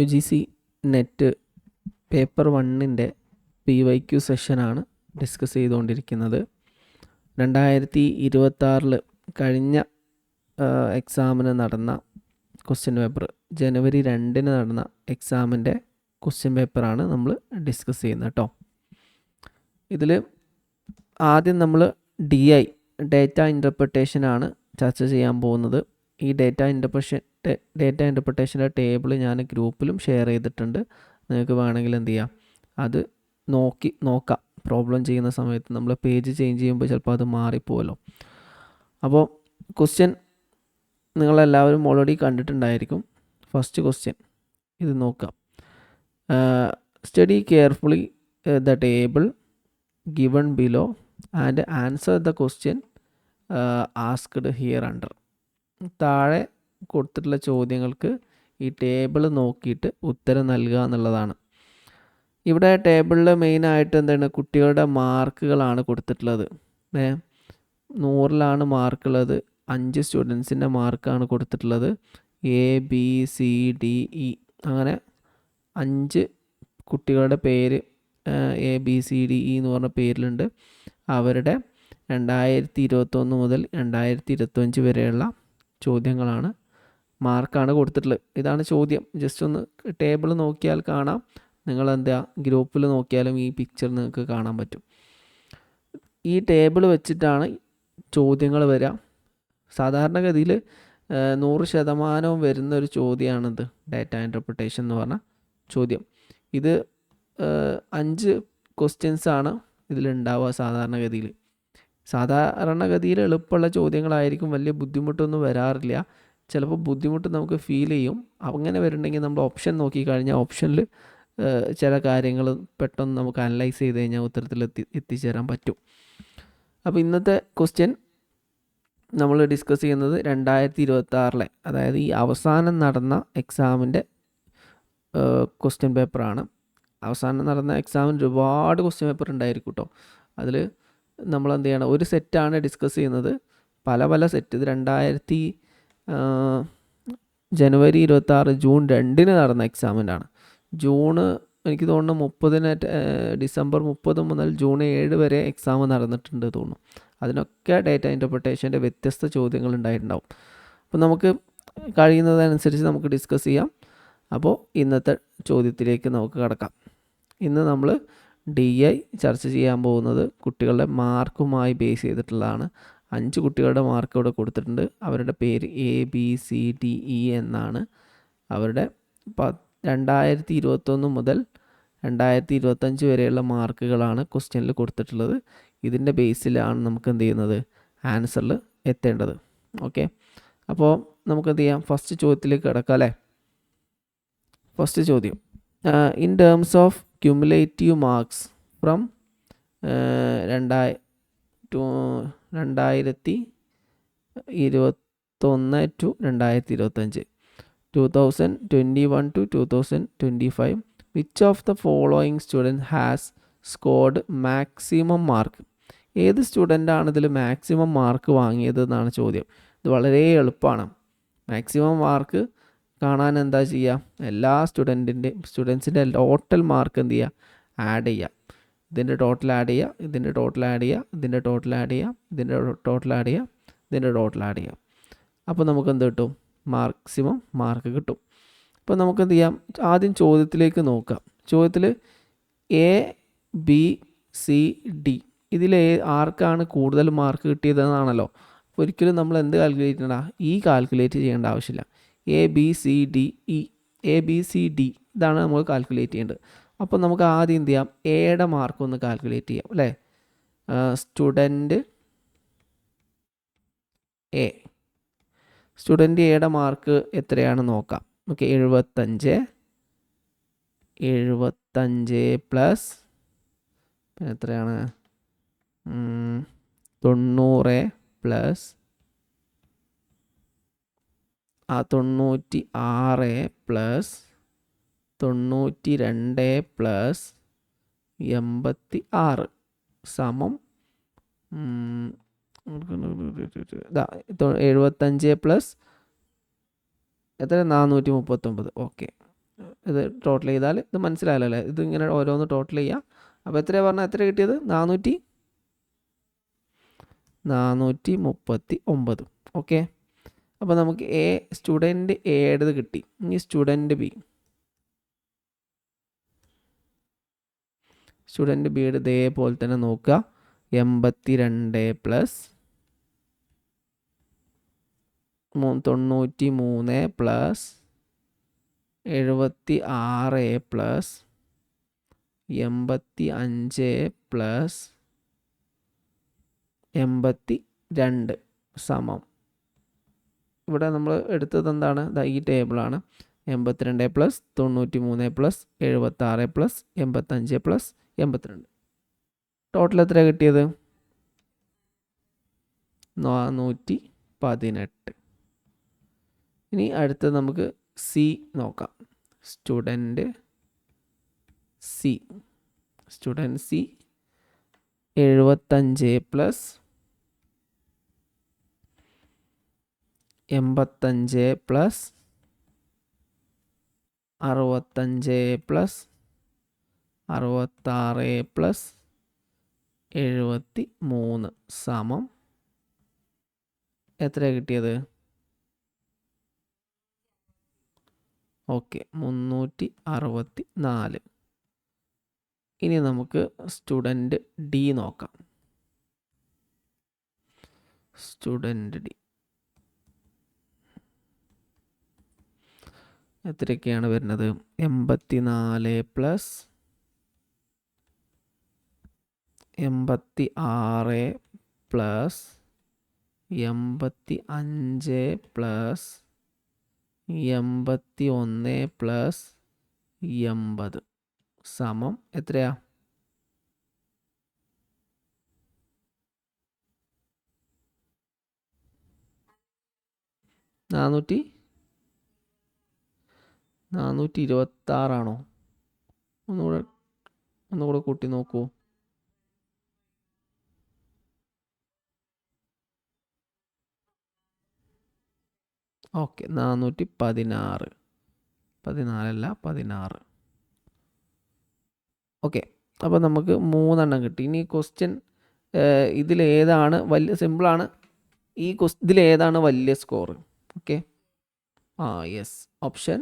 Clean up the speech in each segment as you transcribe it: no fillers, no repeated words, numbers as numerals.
UGC net paper 1ൻ്റെ PYQ സെഷനാണ് discuss ചെയ്തുകൊണ്ടിരിക്കുന്നത്. 2026 കഴിഞ്ഞ എക്സാമിന് നടന്ന ക്വസ്റ്റ്യൻ പേപ്പർ, ജനുവരി 2 നടന്ന എക്സാമിൻ്റെ ക്വസ്റ്റ്യൻ പേപ്പറാണ് നമ്മൾ ഡിസ്കസ് ചെയ്യുന്നത് കേട്ടോ. ഇതിൽ ആദ്യം നമ്മൾ ഡേറ്റ ഇൻ്റർപ്രിട്ടേഷനാണ് ചർച്ച ചെയ്യാൻ പോകുന്നത്. ഈ ഡേറ്റ ഇൻ്റർപ്രിട്ടേഷൻ്റെ ടേബിൾ ഞാൻ ഗ്രൂപ്പിലും ഷെയർ ചെയ്തിട്ടുണ്ട്. നിങ്ങൾക്ക് വേണമെങ്കിൽ എന്ത് ചെയ്യാം, അത് നോക്കാം. പ്രോബ്ലം ചെയ്യുന്ന സമയത്ത് നമ്മൾ പേജ് ചേഞ്ച് ചെയ്യുമ്പോൾ ചിലപ്പോൾ അത് മാറിപ്പോവല്ലോ. അപ്പോൾ ക്വസ്റ്റ്യൻ നിങ്ങളെല്ലാവരും ഓൾറെഡി കണ്ടിട്ടുണ്ടായിരിക്കും. ഫസ്റ്റ് ക്വസ്റ്റ്യൻ ഇത് നോക്കാം. Study carefully the table given below and answer the question asked here under. താഴെ കൊടുത്തിട്ടുള്ള ചോദ്യങ്ങൾക്ക് ഈ ടേബിൾ നോക്കിയിട്ട് ഉത്തരം നൽകുക എന്നുള്ളതാണ്. ഇവിടെ ടേബിളിൽ മെയിനായിട്ട് എന്താണ്, കുട്ടികളുടെ മാർക്കുകളാണ് കൊടുത്തിട്ടുള്ളത്. 100ലാണ് മാർക്കുള്ളത്. 5 സ്റ്റുഡൻസിൻ്റെ മാർക്കാണ് കൊടുത്തിട്ടുള്ളത്. ABCDE അങ്ങനെ 5 കുട്ടികളുടെ പേര് ABCDE എന്ന് പറഞ്ഞ പേരിലുണ്ട്. അവരുടെ 2021 മുതൽ 2025 വരെയുള്ള ചോദ്യങ്ങളാണ്, മാർക്കാണ് കൊടുത്തിട്ടുള്ളത്. ഇതാണ് ചോദ്യം. ജസ്റ്റ് ഒന്ന് ടേബിൾ നോക്കിയാൽ കാണാം. നിങ്ങളെന്താ ഗ്രൂപ്പിൽ നോക്കിയാലും ഈ പിക്ചർ നിങ്ങൾക്ക് കാണാൻ പറ്റും. ഈ ടേബിൾ വെച്ചിട്ടാണ് ചോദ്യങ്ങൾ വരിക. സാധാരണഗതിയിൽ 100% വരുന്ന ഒരു ചോദ്യമാണിത്, ഡാറ്റ ഇൻ്റർപ്രിട്ടേഷൻ എന്ന് പറഞ്ഞ ചോദ്യം. ഇത് 5 ക്വസ്റ്റ്യൻസാണ് ഇതിലുണ്ടാവുക സാധാരണഗതിയിൽ. സാധാരണഗതിയിൽ എളുപ്പമുള്ള ചോദ്യങ്ങളായിരിക്കും, വലിയ ബുദ്ധിമുട്ടൊന്നും വരാറില്ല. ചിലപ്പോൾ ബുദ്ധിമുട്ട് നമുക്ക് ഫീൽ ചെയ്യും. അങ്ങനെ വരുന്നുണ്ടെങ്കിൽ നമ്മൾ ഓപ്ഷൻ നോക്കിക്കഴിഞ്ഞാൽ ഓപ്ഷനിൽ ചില കാര്യങ്ങൾ പെട്ടെന്ന് നമുക്ക് അനലൈസ് ചെയ്ത് കഴിഞ്ഞാൽ ഉത്തരത്തിൽ എത്തിച്ചേരാൻ പറ്റും. അപ്പോൾ ഇന്നത്തെ ക്വസ്റ്റ്യൻ നമ്മൾ ഡിസ്കസ് ചെയ്യുന്നത് 2026 അതായത് ഈ അവസാനം നടന്ന എക്സാമിൻ്റെ ക്വസ്റ്റ്യൻ പേപ്പറാണ്. അവസാനം നടന്ന എക്സാമിന് ഒരുപാട് ക്വസ്റ്റ്യൻ പേപ്പർ ഉണ്ടായിരിക്കും കേട്ടോ. അതിൽ നമ്മൾ എന്ത് ചെയ്യണം, ഒരു സെറ്റാണ് ഡിസ്കസ് ചെയ്യുന്നത്, പല സെറ്റ്. ഇത് ജനുവരി 26 ജൂൺ 2 നടന്ന എക്സാമിനാണ്. എനിക്ക് തോന്നുന്നു 30 ഡിസംബർ 30 മുതൽ ജൂൺ 7 വരെ എക്സാം നടന്നിട്ടുണ്ട് തോന്നുന്നു. അതിനൊക്കെ ഡേറ്റ ഇൻ്റർപ്രിട്ടേഷൻ്റെ വ്യത്യസ്ത ചോദ്യങ്ങൾ ഉണ്ടായിട്ടുണ്ടാവും. അപ്പോൾ നമുക്ക് കഴിയുന്നതനുസരിച്ച് നമുക്ക് ഡിസ്കസ് ചെയ്യാം. അപ്പോൾ ഇന്നത്തെ ചോദ്യത്തിലേക്ക് നമുക്ക് കടക്കാം. ഇന്ന് നമ്മൾ DI ചർച്ച ചെയ്യാൻ പോകുന്നത് കുട്ടികളുടെ മാർക്കുമായി ബേസ് ചെയ്തിട്ടുള്ളതാണ്. 5 കുട്ടികളുടെ മാർക്ക് ഇവിടെ കൊടുത്തിട്ടുണ്ട്. അവരുടെ പേര് ABCDE എന്നാണ്. അവരുടെ 2021 മുതൽ 2025 വരെയുള്ള മാർക്കുകളാണ് ക്വസ്റ്റ്യനിൽ കൊടുത്തിട്ടുള്ളത്. ഇതിൻ്റെ ബേസിലാണ് നമുക്ക് എന്ത് ചെയ്യുന്നത്, ആൻസറിൽ എത്തേണ്ടത്. ഓക്കെ, അപ്പോൾ നമുക്ക് എന്ത് ചെയ്യാം, ഫസ്റ്റ് ചോദ്യത്തിലേക്ക് കിടക്കാം അല്ലേ. ഫസ്റ്റ് ചോദ്യം, in terms of cumulative marks from 2021 to 2025, 2021 to 2025, which of the following student has scored maximum mark? ഏത് സ്റ്റുഡൻ്റാണ് ഇതിൽ മാക്സിമം മാർക്ക് വാങ്ങിയത് എന്നാണ് ചോദ്യം. ഇത് വളരെ എളുപ്പമാണ്. മാക്സിമം മാർക്ക് കാണാൻ എന്താ ചെയ്യുക, എല്ലാ സ്റ്റുഡൻസിൻ്റെ ടോട്ടൽ മാർക്ക് എന്ത് ചെയ്യുക, ആഡ് ചെയ്യുക. ഇതിൻ്റെ ടോട്ടൽ ആഡ് ചെയ്യുക, ഇതിൻ്റെ ടോട്ടൽ ആഡ് ചെയ്യുക, ഇതിൻ്റെ ടോട്ടൽ ആഡ് ചെയ്യുക, ഇതിൻ്റെ ടോട്ടൽ ആഡ് ചെയ്യുക, ഇതിൻ്റെ ടോട്ടൽ ആഡ് ചെയ്യുക. അപ്പോൾ നമുക്ക് എന്ത് കിട്ടും, മാക്സിമം മാർക്ക് കിട്ടും. അപ്പോൾ നമുക്ക് എന്ത് ചെയ്യാം, ആദ്യം ചോദ്യത്തിലേക്ക് നോക്കാം. ചോദ്യത്തിൽ ABCD ഇതിൽ ആർക്കാണ് കൂടുതൽ മാർക്ക് കിട്ടിയതെന്നാണല്ലോ. അപ്പോൾ ഒരിക്കലും നമ്മൾ എന്ത് കാൽക്കുലേറ്റ് ചെയ്യണ്ട, കാൽക്കുലേറ്റ് ചെയ്യേണ്ട ആവശ്യമില്ല. ABCD ഇതാണ് നമ്മൾ കാൽക്കുലേറ്റ് ചെയ്യേണ്ടത്. അപ്പോൾ നമുക്ക് ആദ്യം എന്ത് ചെയ്യാം, എയുടെ മാർക്ക് ഒന്ന് കാൽക്കുലേറ്റ് ചെയ്യാം അല്ലേ. സ്റ്റുഡൻറ്റ് എയുടെ മാർക്ക് എത്രയാണ് നോക്കാം. ഓക്കെ, 75 പ്ലസ് പിന്നെ എത്രയാണ് 90 പ്ലസ് 96 പ്ലസ് 92 പ്ലസ് 86 സമം 75 പ്ലസ് എത്ര 439. ഓക്കെ, ഇത് ടോട്ടൽ ചെയ്താൽ ഇത് മനസ്സിലായല്ലോ അല്ലേ? ഇത് ഇങ്ങനെ ഓരോന്ന് ടോട്ടൽ ചെയ്യുക. അപ്പോൾ എത്രയാണ് പറഞ്ഞാൽ എത്ര കിട്ടിയത്? 439. ഓക്കെ. അപ്പോൾ നമുക്ക് സ്റ്റുഡൻറ്റ് എയുടേത് കിട്ടി. ഇനി സ്റ്റുഡൻറ്റ് ബിയുടെ ഇതേപോലെ തന്നെ നോക്കുക. 82 പ്ലസ് 93 പ്ലസ് 76 പ്ലസ് 85 പ്ലസ് 82 സമം. ഇവിടെ നമ്മൾ എടുത്തത് എന്താണ്? ഈ ടേബിളാണ്. 82 plus 93 plus 76 plus 85 plus 82. Total എത്ര കിട്ടിയത്? 418. ഇനി അടുത്തത് നമുക്ക് സി നോക്കാം. Student C 75 plus 85 plus 65 plus 66 plus 73 സമം എത്ര കിട്ടിയത്? ഓക്കെ, 364. ഇനി നമുക്ക് സ്റ്റുഡൻറ്റ് ഡി നോക്കാം. സ്റ്റുഡൻറ്റ് ഡി എത്രയൊക്കെയാണ് വരുന്നത്? 84 പ്ലസ് 86 പ്ലസ് 85 പ്ലസ് 81 പ്ലസ് 80 സമം എത്രയാ? 426 ആണോ? ഒന്നുകൂടെ കൂട്ടി നോക്കൂ. ഓക്കെ, 416. 14 അല്ല, 16. ഓക്കെ, അപ്പോൾ നമുക്ക് 3 കിട്ടി. ഇനി ക്വസ്റ്റ്യൻ ഇതിലേതാണ് വലിയ, സിമ്പിളാണ്. ഇതിലേതാണ് വലിയ score? Okay, yes, option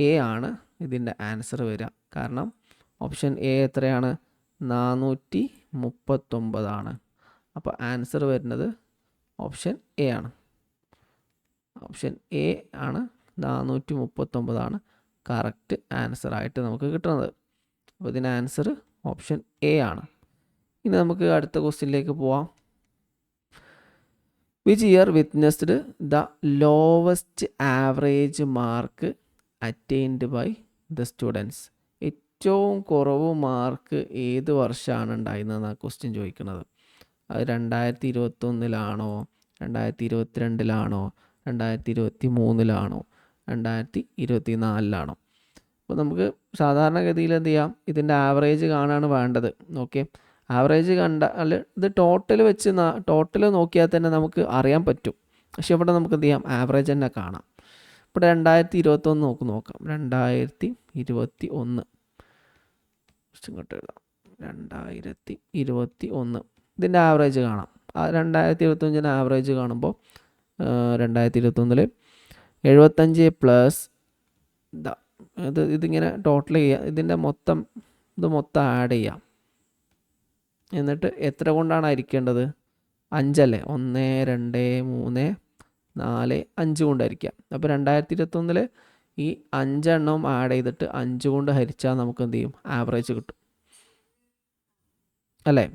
A ആണ് ഇതിൻ്റെ ആൻസർ വരിക. കാരണം ഓപ്ഷൻ എ എത്രയാണ്? 439 ആണ്. അപ്പോൾ ആൻസർ വരുന്നത് ഓപ്ഷൻ എ ആണ്. ഓപ്ഷൻ എ ആണ്, 439 ആണ് കറക്റ്റ് ആൻസർ ആയിട്ട് നമുക്ക് കിട്ടുന്നത്. അപ്പോൾ ഇതിൻ്റെ ആൻസർ ഓപ്ഷൻ എ ആണ്. ഇനി നമുക്ക് അടുത്ത ക്വസ്റ്റ്യനിലേക്ക് പോവാം. Which year witnessed the lowest average mark attained by the students? ഏറ്റവും കുറവ് മാർക്ക് ഏത് വർഷമാണ് ഉണ്ടായിരുന്നതെന്നാണ് ക്വസ്റ്റ്യൻ ചോദിക്കുന്നത്. അത് 2021 2022 2023 2024? അപ്പോൾ നമുക്ക് സാധാരണഗതിയിൽ എന്ത് ചെയ്യാം? ഇതിൻ്റെ ആവറേജ് കാണാനാണ് വേണ്ടത്. ഓക്കെ, ആവറേജ് കണ്ടാൽ ഇത് ടോട്ടൽ നോക്കിയാൽ തന്നെ നമുക്ക് അറിയാൻ പറ്റും. പക്ഷെ ഇവിടെ നമുക്ക് എന്ത് ചെയ്യാം? ആവറേജ് തന്നെ കാണാം. ഇവിടെ 2021 നോക്കാം. 2021 ഇങ്ങോട്ട് എഴുതാം. 2021 ഇതിൻ്റെ ആവറേജ് കാണാം. 2025 ആവറേജ് കാണുമ്പോൾ 2021 75 പ്ലസ് ഇതിങ്ങനെ ടോട്ടൽ ചെയ്യുക. ഇതിൻ്റെ മൊത്തം ആഡ് ചെയ്യാം. എന്നിട്ട് എത്ര കൊണ്ടാണ് ഹരിക്കേണ്ടത്? 5 അല്ലേ? 1 2 3 4 5 കൊണ്ടായിരിക്കാം. അപ്പോൾ 2021 ഈ 5 എണ്ണം ആഡ് ചെയ്തിട്ട് 5 കൊണ്ട് ഹരിച്ചാൽ നമുക്ക് എന്ത് ചെയ്യും? ആവറേജ് കിട്ടും അല്ലേ?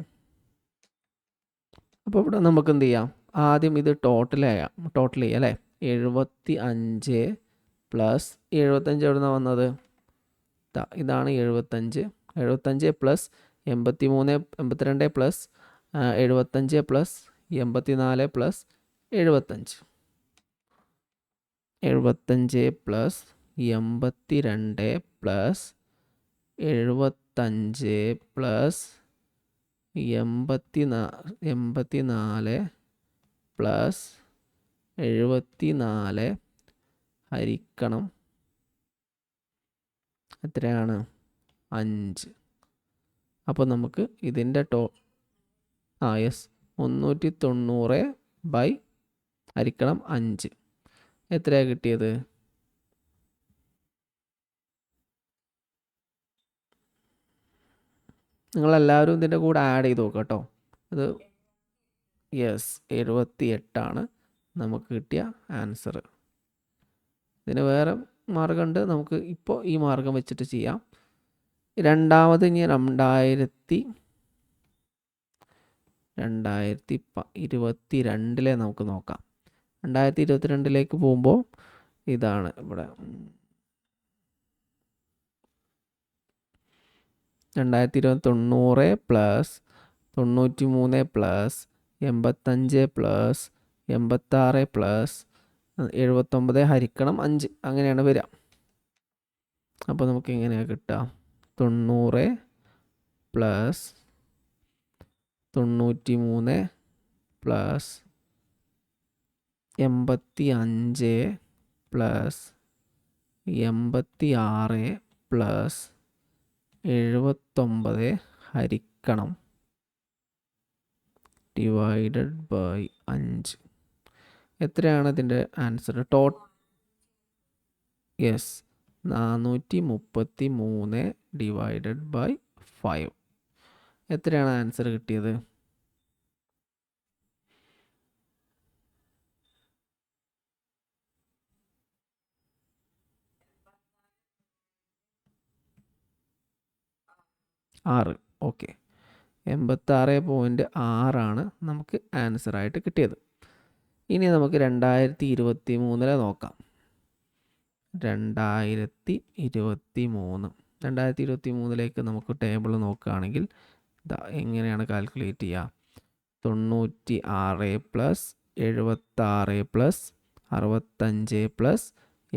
അപ്പോൾ ഇവിടെ നമുക്ക് എന്ത് ചെയ്യാം? ആദ്യം ഇത് ടോട്ടൽ ചെയ്യാം അല്ലേ? 75 പ്ലസ് 75 എവിടെ നിന്നാണ് വന്നത്? ഇതാണ് 75 plus 82 plus 75 plus 84 plus 75 plus 82 plus 75 plus 84 plus 74 ഹരിക്കണം എത്രയാണ്? 5. അപ്പോൾ നമുക്ക് ഇതിൻ്റെ യെസ് 390 ഹരിക്കണം 5 എത്രയാണ് കിട്ടിയത്? നിങ്ങളെല്ലാവരും ഇതിൻ്റെ കൂടെ ആഡ് ചെയ്ത് നോക്കുക കേട്ടോ. ഇത് യെസ് 78 നമുക്ക് കിട്ടിയ ആൻസർ. ഇതിന് വേറെ മാർഗമുണ്ട്, നമുക്ക് ഇപ്പോൾ ഈ മാർഗം വെച്ചിട്ട് ചെയ്യാം. രണ്ടാമത് ഇനി 2022 നമുക്ക് നോക്കാം. 2022 പോകുമ്പോൾ ഇതാണ് ഇവിടെ 2020 പ്ലസ് 93 പ്ലസ് 85 പ്ലസ് 86 പ്ലസ് 79 ഹരിക്കണം 5 അങ്ങനെയാണ് വരിക. അപ്പോൾ നമുക്ക് എങ്ങനെയാണ് കിട്ടുക? 90 പ്ലസ് 93 പ്ലസ് 85 പ്ലസ് 86 പ്ലസ് 79 ഹരിക്കണം ഡിവൈഡഡ് ബൈ 5. എത്രയാണ് ഇതിൻ്റെ ആൻസർ? Yes 433 divided by 5. എത്രയാണ് ആൻസർ കിട്ടിയത്? ആറ്. ഓക്കെ, 86.6 നമുക്ക് ആൻസറായിട്ട് കിട്ടിയത്. ഇനി നമുക്ക് 2023 നോക്കാം. 2023 നമുക്ക് ടേബിൾ നോക്കുകയാണെങ്കിൽ എങ്ങനെയാണ് കാൽക്കുലേറ്റ് ചെയ്യുക? 96 പ്ലസ് 76 പ്ലസ് 65 പ്ലസ്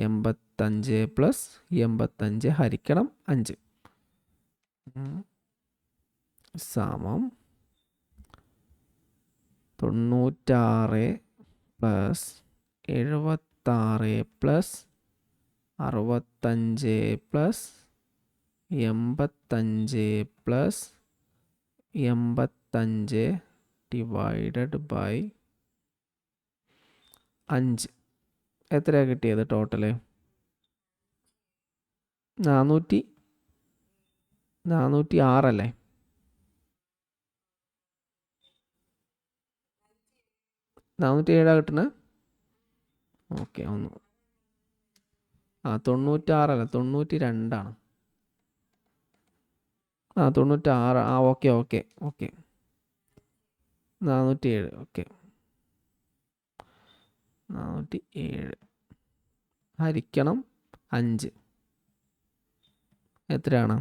85 പ്ലസ് 85 ഹരിക്കണം 5 സമം 96 plus 76 plus 65 plus 85 plus 85 divided by 5. എത്രയാണ് കിട്ടിയത് ടോട്ടല്? 406 അല്ലേ? കിട്ടുന്നത്. ഓക്കെ, 96 അല്ല 92. 96. ഓക്കെ 407. ഓക്കെ 407 ഹരിക്കണം 5 എത്രയാണ്?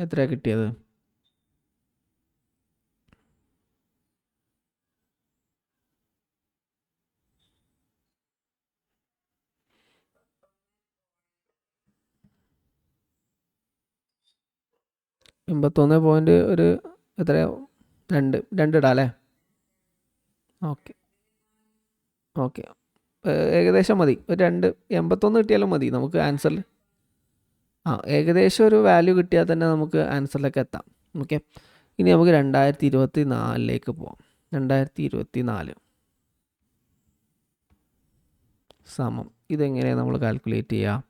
എത്രയാണ് കിട്ടിയത്? എത്രയാ? 2 ഇടാം അല്ലേ? ഓക്കെ ഏകദേശം മതി. ഒരു 81 കിട്ടിയാലും മതി നമുക്ക് ആൻസറിൽ. ഏകദേശം ഒരു വാല്യൂ കിട്ടിയാൽ തന്നെ നമുക്ക് ആൻസറിലേക്ക് എത്താം. ഓക്കെ, ഇനി നമുക്ക് 2024 പോവാം. 2024 സമം ഇതെങ്ങനെയാണ് നമ്മൾ കാൽക്കുലേറ്റ് ചെയ്യുക?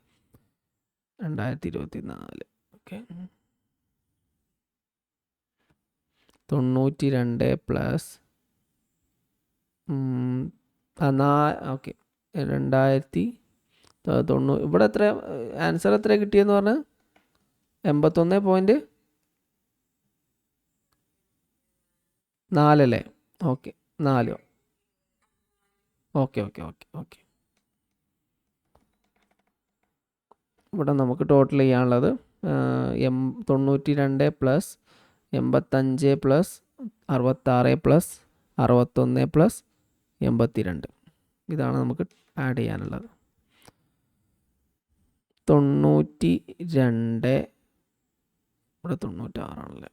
2024 ഓക്കെ 92 പ്ലസ് ഓക്കെ 2090. ഇവിടെ എത്ര ആൻസർ എത്ര കിട്ടിയെന്ന് പറഞ്ഞാൽ 81.4 അല്ലേ? ഓക്കെ 4. ഓക്കെ ഇവിടെ നമുക്ക് ടോട്ടൽ ചെയ്യാനുള്ളത് 92 പ്ലസ് 85 പ്ലസ് 66 പ്ലസ് 61 പ്ലസ് 82. ഇതാണ് നമുക്ക് ആഡ് ചെയ്യാനുള്ളത്. 92 ഇവിടെ 96 ആണല്ലേ?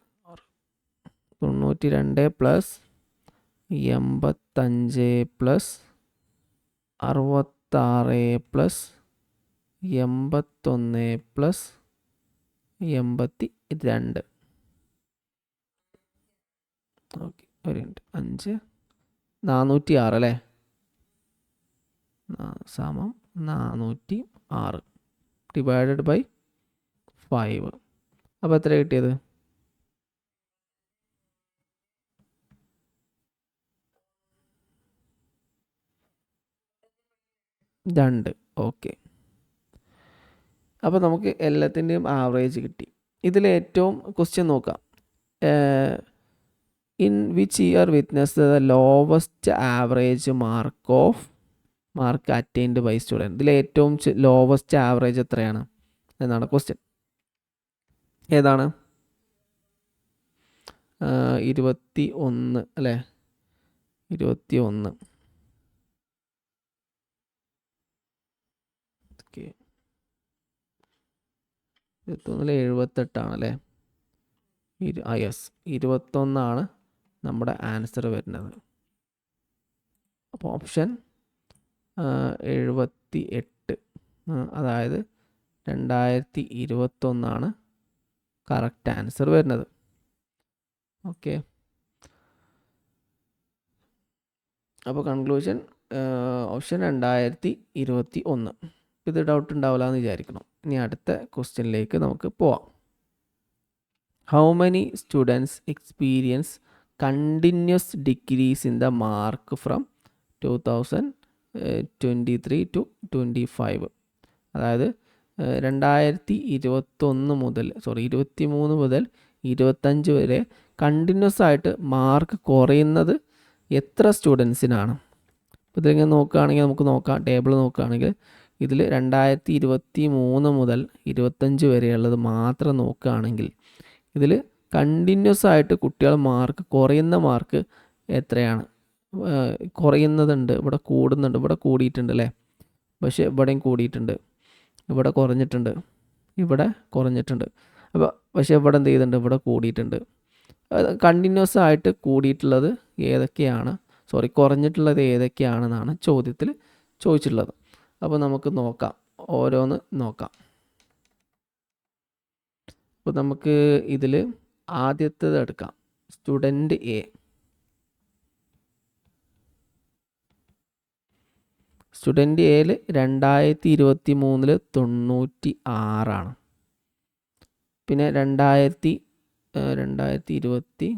92 92 plus 85 plus 66 plus 81 plus 82. Okay, ഒരു മിനിറ്റ്. 5 406 അല്ലേ? സമം 406 ഡിവൈഡഡ് ബൈ 5. അപ്പോൾ എത്ര കിട്ടിയത്? 2. ഓക്കെ, അപ്പോൾ നമുക്ക് എല്ലാത്തിൻ്റെയും ആവറേജ് കിട്ടി. ഇതിൽ ഏറ്റവും ക്വസ്റ്റ്യൻ നോക്കാം. In which year witness the lowest average mark attained by student. ഇതിൽ ഏറ്റവും ലോവസ്റ്റ് ആവറേജ് എത്രയാണ് എന്നാണ് ക്വസ്റ്റ്യൻ. ഏതാണ്? 21 അല്ലേ? 21. ഓക്കെ, 21 78 അല്ലേ? യെസ്, 21 നമ്മുടെ ആൻസർ വരുന്നത്. അപ്പോൾ ഓപ്ഷൻ 78, അതായത് 2021 കറക്റ്റ് ആൻസർ വരുന്നത്. ഓക്കെ, അപ്പോൾ കൺക്ലൂഷൻ ഓപ്ഷൻ 2021. ഇത് ഡൗട്ട് ഉണ്ടാവില്ല എന്ന് വിചാരിക്കണം. ഇനി അടുത്ത ക്വസ്റ്റ്യനിലേക്ക് നമുക്ക് പോവാം. How many students experience continuous decrease in the mark from 2023 to 25? അതായത് 2023 മുതൽ 25 വരെ കണ്ടിന്യൂസ് ആയിട്ട് മാർക്ക് കുറയുന്നത് എത്ര സ്റ്റുഡൻസിനാണ്? അപ്പോൾ ഇതിങ്ങനെ നോക്കുകയാണെങ്കിൽ നമുക്ക് നോക്കാം. ടേബിൾ നോക്കുകയാണെങ്കിൽ ഇതിൽ 2023 മുതൽ 25 വരെയുള്ളത് മാത്രം നോക്കുകയാണെങ്കിൽ ഇതിൽ കണ്ടിന്യൂസ് ആയിട്ട് കുട്ടികൾ മാർക്ക് കുറയുന്ന മാർക്ക് എത്രയാണ്? കുറയുന്നതുണ്ട്, ഇവിടെ കൂടുന്നുണ്ട്, ഇവിടെ കൂടിയിട്ടുണ്ട് അല്ലേ? പക്ഷേ ഇവിടെയും കൂടിയിട്ടുണ്ട്, ഇവിടെ കുറഞ്ഞിട്ടുണ്ട്, ഇവിടെ കുറഞ്ഞിട്ടുണ്ട്. അപ്പോൾ പക്ഷേ ഇവിടെ എന്ത് ചെയ്തിട്ടുണ്ട്? ഇവിടെ കൂടിയിട്ടുണ്ട്. കണ്ടിന്യൂസ് ആയിട്ട് കൂടിയിട്ടുള്ളത് ഏതൊക്കെയാണ്, കുറഞ്ഞിട്ടുള്ളത് ഏതൊക്കെയാണെന്നാണ് ചോദ്യത്തിൽ ചോദിച്ചിട്ടുള്ളത്. അപ്പോൾ നമുക്ക് നോക്കാം, ഓരോന്ന് നോക്കാം. അപ്പോൾ നമുക്ക് ഇതിൽ ആദ്യത്തേത് എടുക്കാം. Student A. സ്റ്റുഡൻറ്റ് എയിൽ 2023 96. പിന്നെ 2023 96.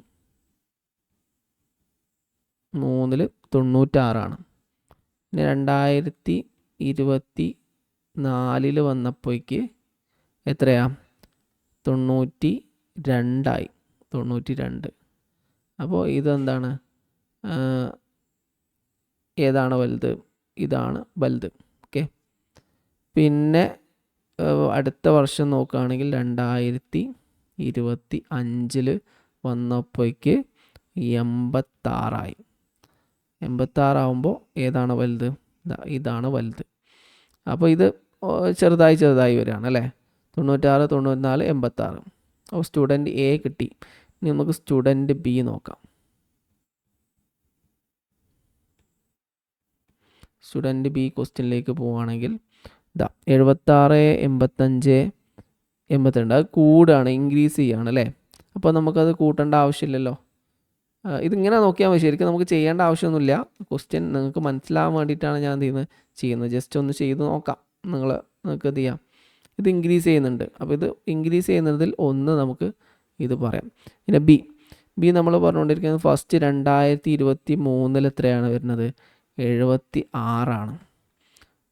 പിന്നെ 2024 വന്നപ്പോഴേക്ക് എത്രയാ? 92. അപ്പോൾ ഇതെന്താണ്? ഏതാണ് വലുത്? ഇതാണ് വലുത്. ഓക്കെ, പിന്നെ അടുത്ത വർഷം നോക്കുകയാണെങ്കിൽ 2025 വന്നപ്പോഴേക്ക് 86. 86 ആവുമ്പോൾ ഏതാണ് വലുത്? ഇതാണ് വലുത്. അപ്പോൾ ഇത് ചെറുതായി വരികയാണ് അല്ലേ? 96, 94, 86. അപ്പോൾ സ്റ്റുഡൻറ്റ് എ കിട്ടി. ഇനി നമുക്ക് സ്റ്റുഡൻറ്റ് ബി നോക്കാം. സ്റ്റുഡൻറ്റ് ബി ക്വസ്റ്റ്യനിലേക്ക് പോവുകയാണെങ്കിൽ 76, 85, 82 അത് കൂടുകയാണ്, ഇൻക്രീസ് ചെയ്യുകയാണ് അല്ലേ? അപ്പോൾ നമുക്കത് കൂട്ടേണ്ട ആവശ്യമില്ലല്ലോ. ഇതിങ്ങനെ നോക്കിയാൽ മതി. ശരിക്കും നമുക്ക് ചെയ്യേണ്ട ആവശ്യമൊന്നുമില്ല. ക്വസ്റ്റ്യൻ നിങ്ങൾക്ക് മനസ്സിലാവാൻ വേണ്ടിയിട്ടാണ് ഞാൻ ചെയ്യുന്നത്. ജസ്റ്റ് ഒന്ന് ചെയ്ത് നോക്കാം. നിങ്ങൾക്ക് എന്ത് ചെയ്യാം? ഇത് ഇൻക്രീസ് ചെയ്യുന്നുണ്ട്. അപ്പോൾ ഇത് ഇൻക്രീസ് ചെയ്യുന്നതിൽ ഒന്ന് നമുക്ക് ഇത് പറയാം. പിന്നെ ബി നമ്മൾ പറഞ്ഞുകൊണ്ടിരിക്കുന്നത് ഫസ്റ്റ് 2023 എത്രയാണ് വരുന്നത്? 76.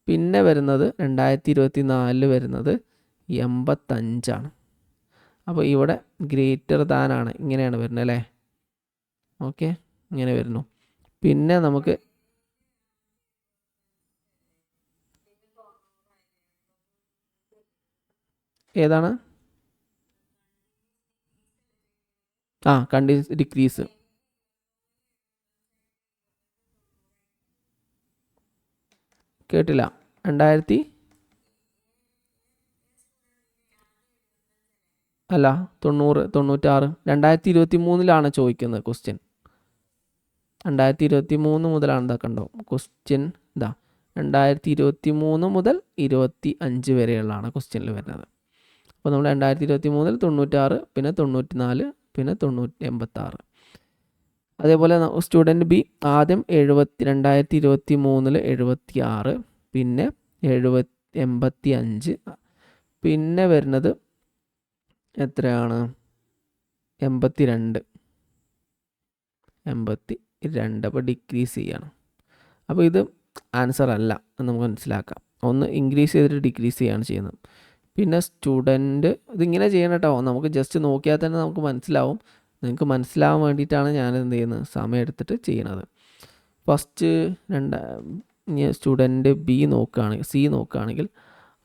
പിന്നെ വരുന്നത് 2024 വരുന്നത് 85. അപ്പോൾ ഇവിടെ ഗ്രേറ്റർ ദാൻ ആണ്, ഇങ്ങനെയാണ് വരുന്നത് അല്ലേ? ഓക്കെ, ഇങ്ങനെ വരുന്നു. പിന്നെ നമുക്ക് ഏതാണ്? Continuous decrease. കേട്ടില്ല. 2000 അല്ല 90, 96. 2023 ചോദിക്കുന്നത് ക്വസ്റ്റ്യൻ. 2023 മുതലാണ് ഇതാക്കണ്ടോ ക്വസ്റ്റ്യൻ. ഇതാ 2023 മുതൽ 25 വരെയുള്ളതാണ് ക്വസ്റ്റ്യനിൽ വരുന്നത്. അപ്പോൾ നമ്മൾ 2023 96, പിന്നെ 94, പിന്നെ 86. അതേപോലെ സ്റ്റുഡൻറ്റ് ബി ആദ്യം 2023 76, പിന്നെ 85, പിന്നെ വരുന്നത് എത്രയാണ് 82. അപ്പോൾ ഡിക്രീസ് ചെയ്യണം. അപ്പോൾ ഇത് ആൻസർ അല്ല എന്ന് നമുക്ക് മനസ്സിലാക്കാം. ഒന്ന് ഇൻക്രീസ് ചെയ്തിട്ട് ഡിക്രീസ് ചെയ്യാണ് ചെയ്യുന്നത്. പിന്നെ സ്റ്റുഡൻറ്റ് ഇതിങ്ങനെ ചെയ്യണം കേട്ടോ. നമുക്ക് ജസ്റ്റ് നോക്കിയാൽ തന്നെ നമുക്ക് മനസ്സിലാവും. നിങ്ങൾക്ക് മനസ്സിലാവാൻ വേണ്ടിയിട്ടാണ് ഞാൻ എന്ത് ചെയ്യുന്നത് സമയം എടുത്തിട്ട് ചെയ്യണത്. ഫസ്റ്റ് സ്റ്റുഡൻറ്റ് ബി നോക്കുകയാണെങ്കിൽ സി നോക്കുകയാണെങ്കിൽ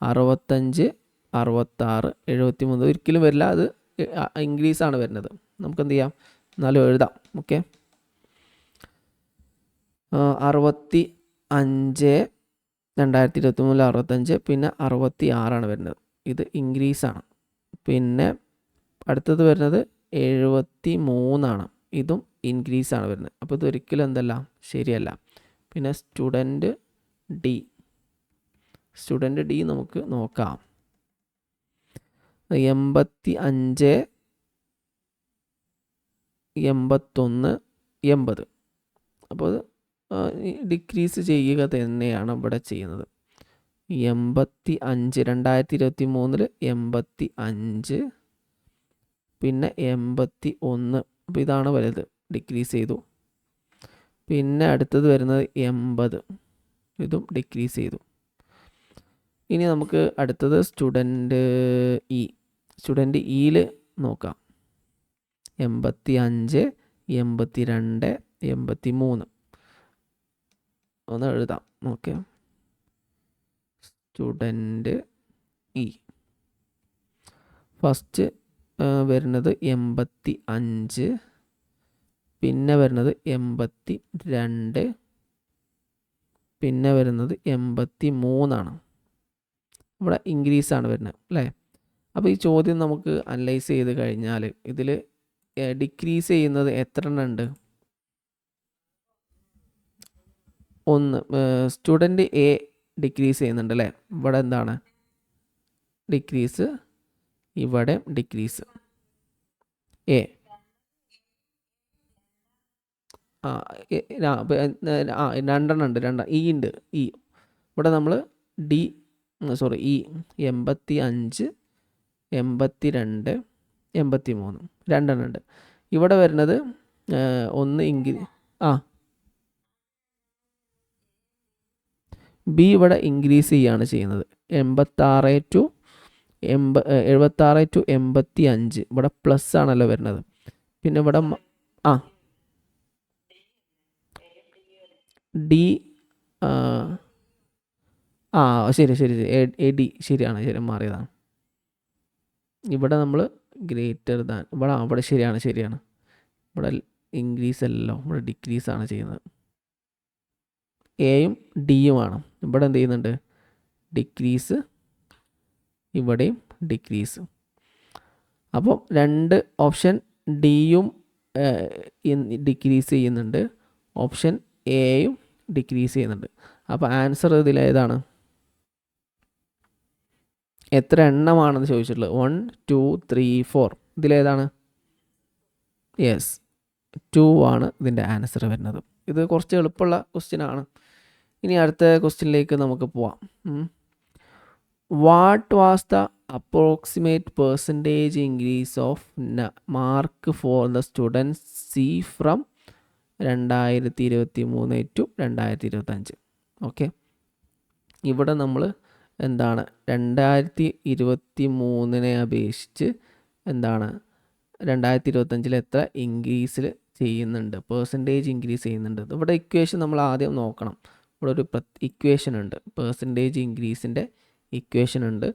65, 66, 73 ഒരിക്കലും വരില്ല. അത് ഇൻക്രീസാണ് വരുന്നത്. നമുക്കെന്ത് ചെയ്യാം, എന്നാലും എഴുതാം. ഓക്കെ, 65, 2023 65, പിന്നെ 66 വരുന്നത്. ഇത് ഇൻക്രീസാണ്. പിന്നെ അടുത്തത് വരുന്നത് 73. ഇതും ഇൻക്രീസാണ് വരുന്നത്. അപ്പോൾ ഇതൊരിക്കലും എന്തല്ല ശരിയല്ല. പിന്നെ സ്റ്റുഡൻറ്റ് ഡി നമുക്ക് നോക്കാം. 85, 81, 80. അപ്പോൾ അത് ഡിക്രീസ് ചെയ്യുക തന്നെയാണ് ഇവിടെ ചെയ്യുന്നത്. 85, 2023 85, പിന്നെ 81. അപ്പോൾ ഇതാണ് വലുത്, ഡിക്രീസ് ചെയ്തു. പിന്നെ അടുത്തത് വരുന്നത് 80, ഇതും ഡിക്രീസ് ചെയ്തു. ഇനി നമുക്ക് അടുത്തത് സ്റ്റുഡൻറ്റ് ഇയിൽ നോക്കാം. 85, 82, 83. ഒന്ന് എഴുതാം. ഓക്കെ, സ്റ്റുഡൻറ്റ് ഇ ഫസ്റ്റ് വരുന്നത് 85, പിന്നെ വരുന്നത് 82, പിന്നെ വരുന്നത് 83. ഇവിടെ ഇൻക്രീസാണ് വരുന്നത് അല്ലേ. അപ്പോൾ ഈ ചോദ്യം നമുക്ക് അനലൈസ് ചെയ്ത് കഴിഞ്ഞാൽ ഇതിൽ ഡിക്രീസ് ചെയ്യുന്നത് എത്ര എണ്ണം ഉണ്ട്? ഒന്ന് സ്റ്റുഡൻറ്റ് എ ഡിക്രീസ് ചെയ്യുന്നുണ്ട് അല്ലേ. ഇവിടെ എന്താണ് ഡിക്രീസ്, ഇവിടെ ഡിക്രീസ് എ. രണ്ടെണ്ണം ഉണ്ട്. ഇ ഉണ്ട്. ഇ ഇവിടെ നമ്മൾ ഇ 85, 82, 83 രണ്ടെണ്ണം ഉണ്ട്. ഇവിടെ വരുന്നത് ഒന്ന് ബി ഇവിടെ ഇൻക്രീസ് ചെയ്യാണ് ചെയ്യുന്നത്. 76 to 85. ഇവിടെ പ്ലസ് ആണല്ലോ വരുന്നത്. പിന്നെ ഇവിടെ ഡി ശരി ഡി ശരിയാണ്, മാറിയതാണ്. ഇവിടെ നമ്മൾ ഗ്രേറ്റർ ദാൻ ഇവിടെ ശരിയാണ്. ഇവിടെ ഇൻക്രീസ് അല്ലല്ലോ, ഇവിടെ ഡിക്രീസ് ആണ് ചെയ്യുന്നത്. എയും ഡിയുമാണ്. ഇവിടെ എന്ത് ചെയ്യുന്നുണ്ട് ഡിക്രീസ്, ഇവിടെയും ഡിക്രീസ്. അപ്പോൾ രണ്ട് ഓപ്ഷൻ ഡിയും ഡിക്രീസ് ചെയ്യുന്നുണ്ട്, ഓപ്ഷൻ എയും ഡിക്രീസ് ചെയ്യുന്നുണ്ട്. അപ്പോൾ ആൻസർ ഇതിലേതാണ്? എത്ര എണ്ണമാണെന്ന് ചോദിച്ചിട്ടുള്ളത് 1, 2, 3, 4. ഇതിലേതാണ്? യെസ്, 2 ആണ് ഇതിൻ്റെ ആൻസർ വരുന്നത്. ഇത് കുറച്ച് എളുപ്പമുള്ള ക്വസ്റ്റ്യൻ ആണ്. ഇനി അടുത്ത ക്വസ്റ്റ്യനിലേക്ക് നമുക്ക് പോവാം. What was the approximate percentage increase off mark for the student C from 2023 to 2025? Okay, ഇവിടെ നമ്മൾ എന്താണ് 2023 അപേക്ഷിച്ച് എന്താണ് 2025 എത്ര ഇൻക്രീസിൽ ചെയ്യുന്നുണ്ട്, പെർസെൻറ്റേജ് ഇൻക്രീസ് ചെയ്യുന്നുണ്ട്. ഇവിടെ ഇക്വേഷൻ നമ്മൾ ആദ്യം നോക്കണം. ഇവിടെ ഒരു ഇക്വേഷൻ ഉണ്ട്, പെർസെൻറ്റേജ് ഇൻക്രീസിൻ്റെ ഇക്വേഷൻ ഉണ്ട്.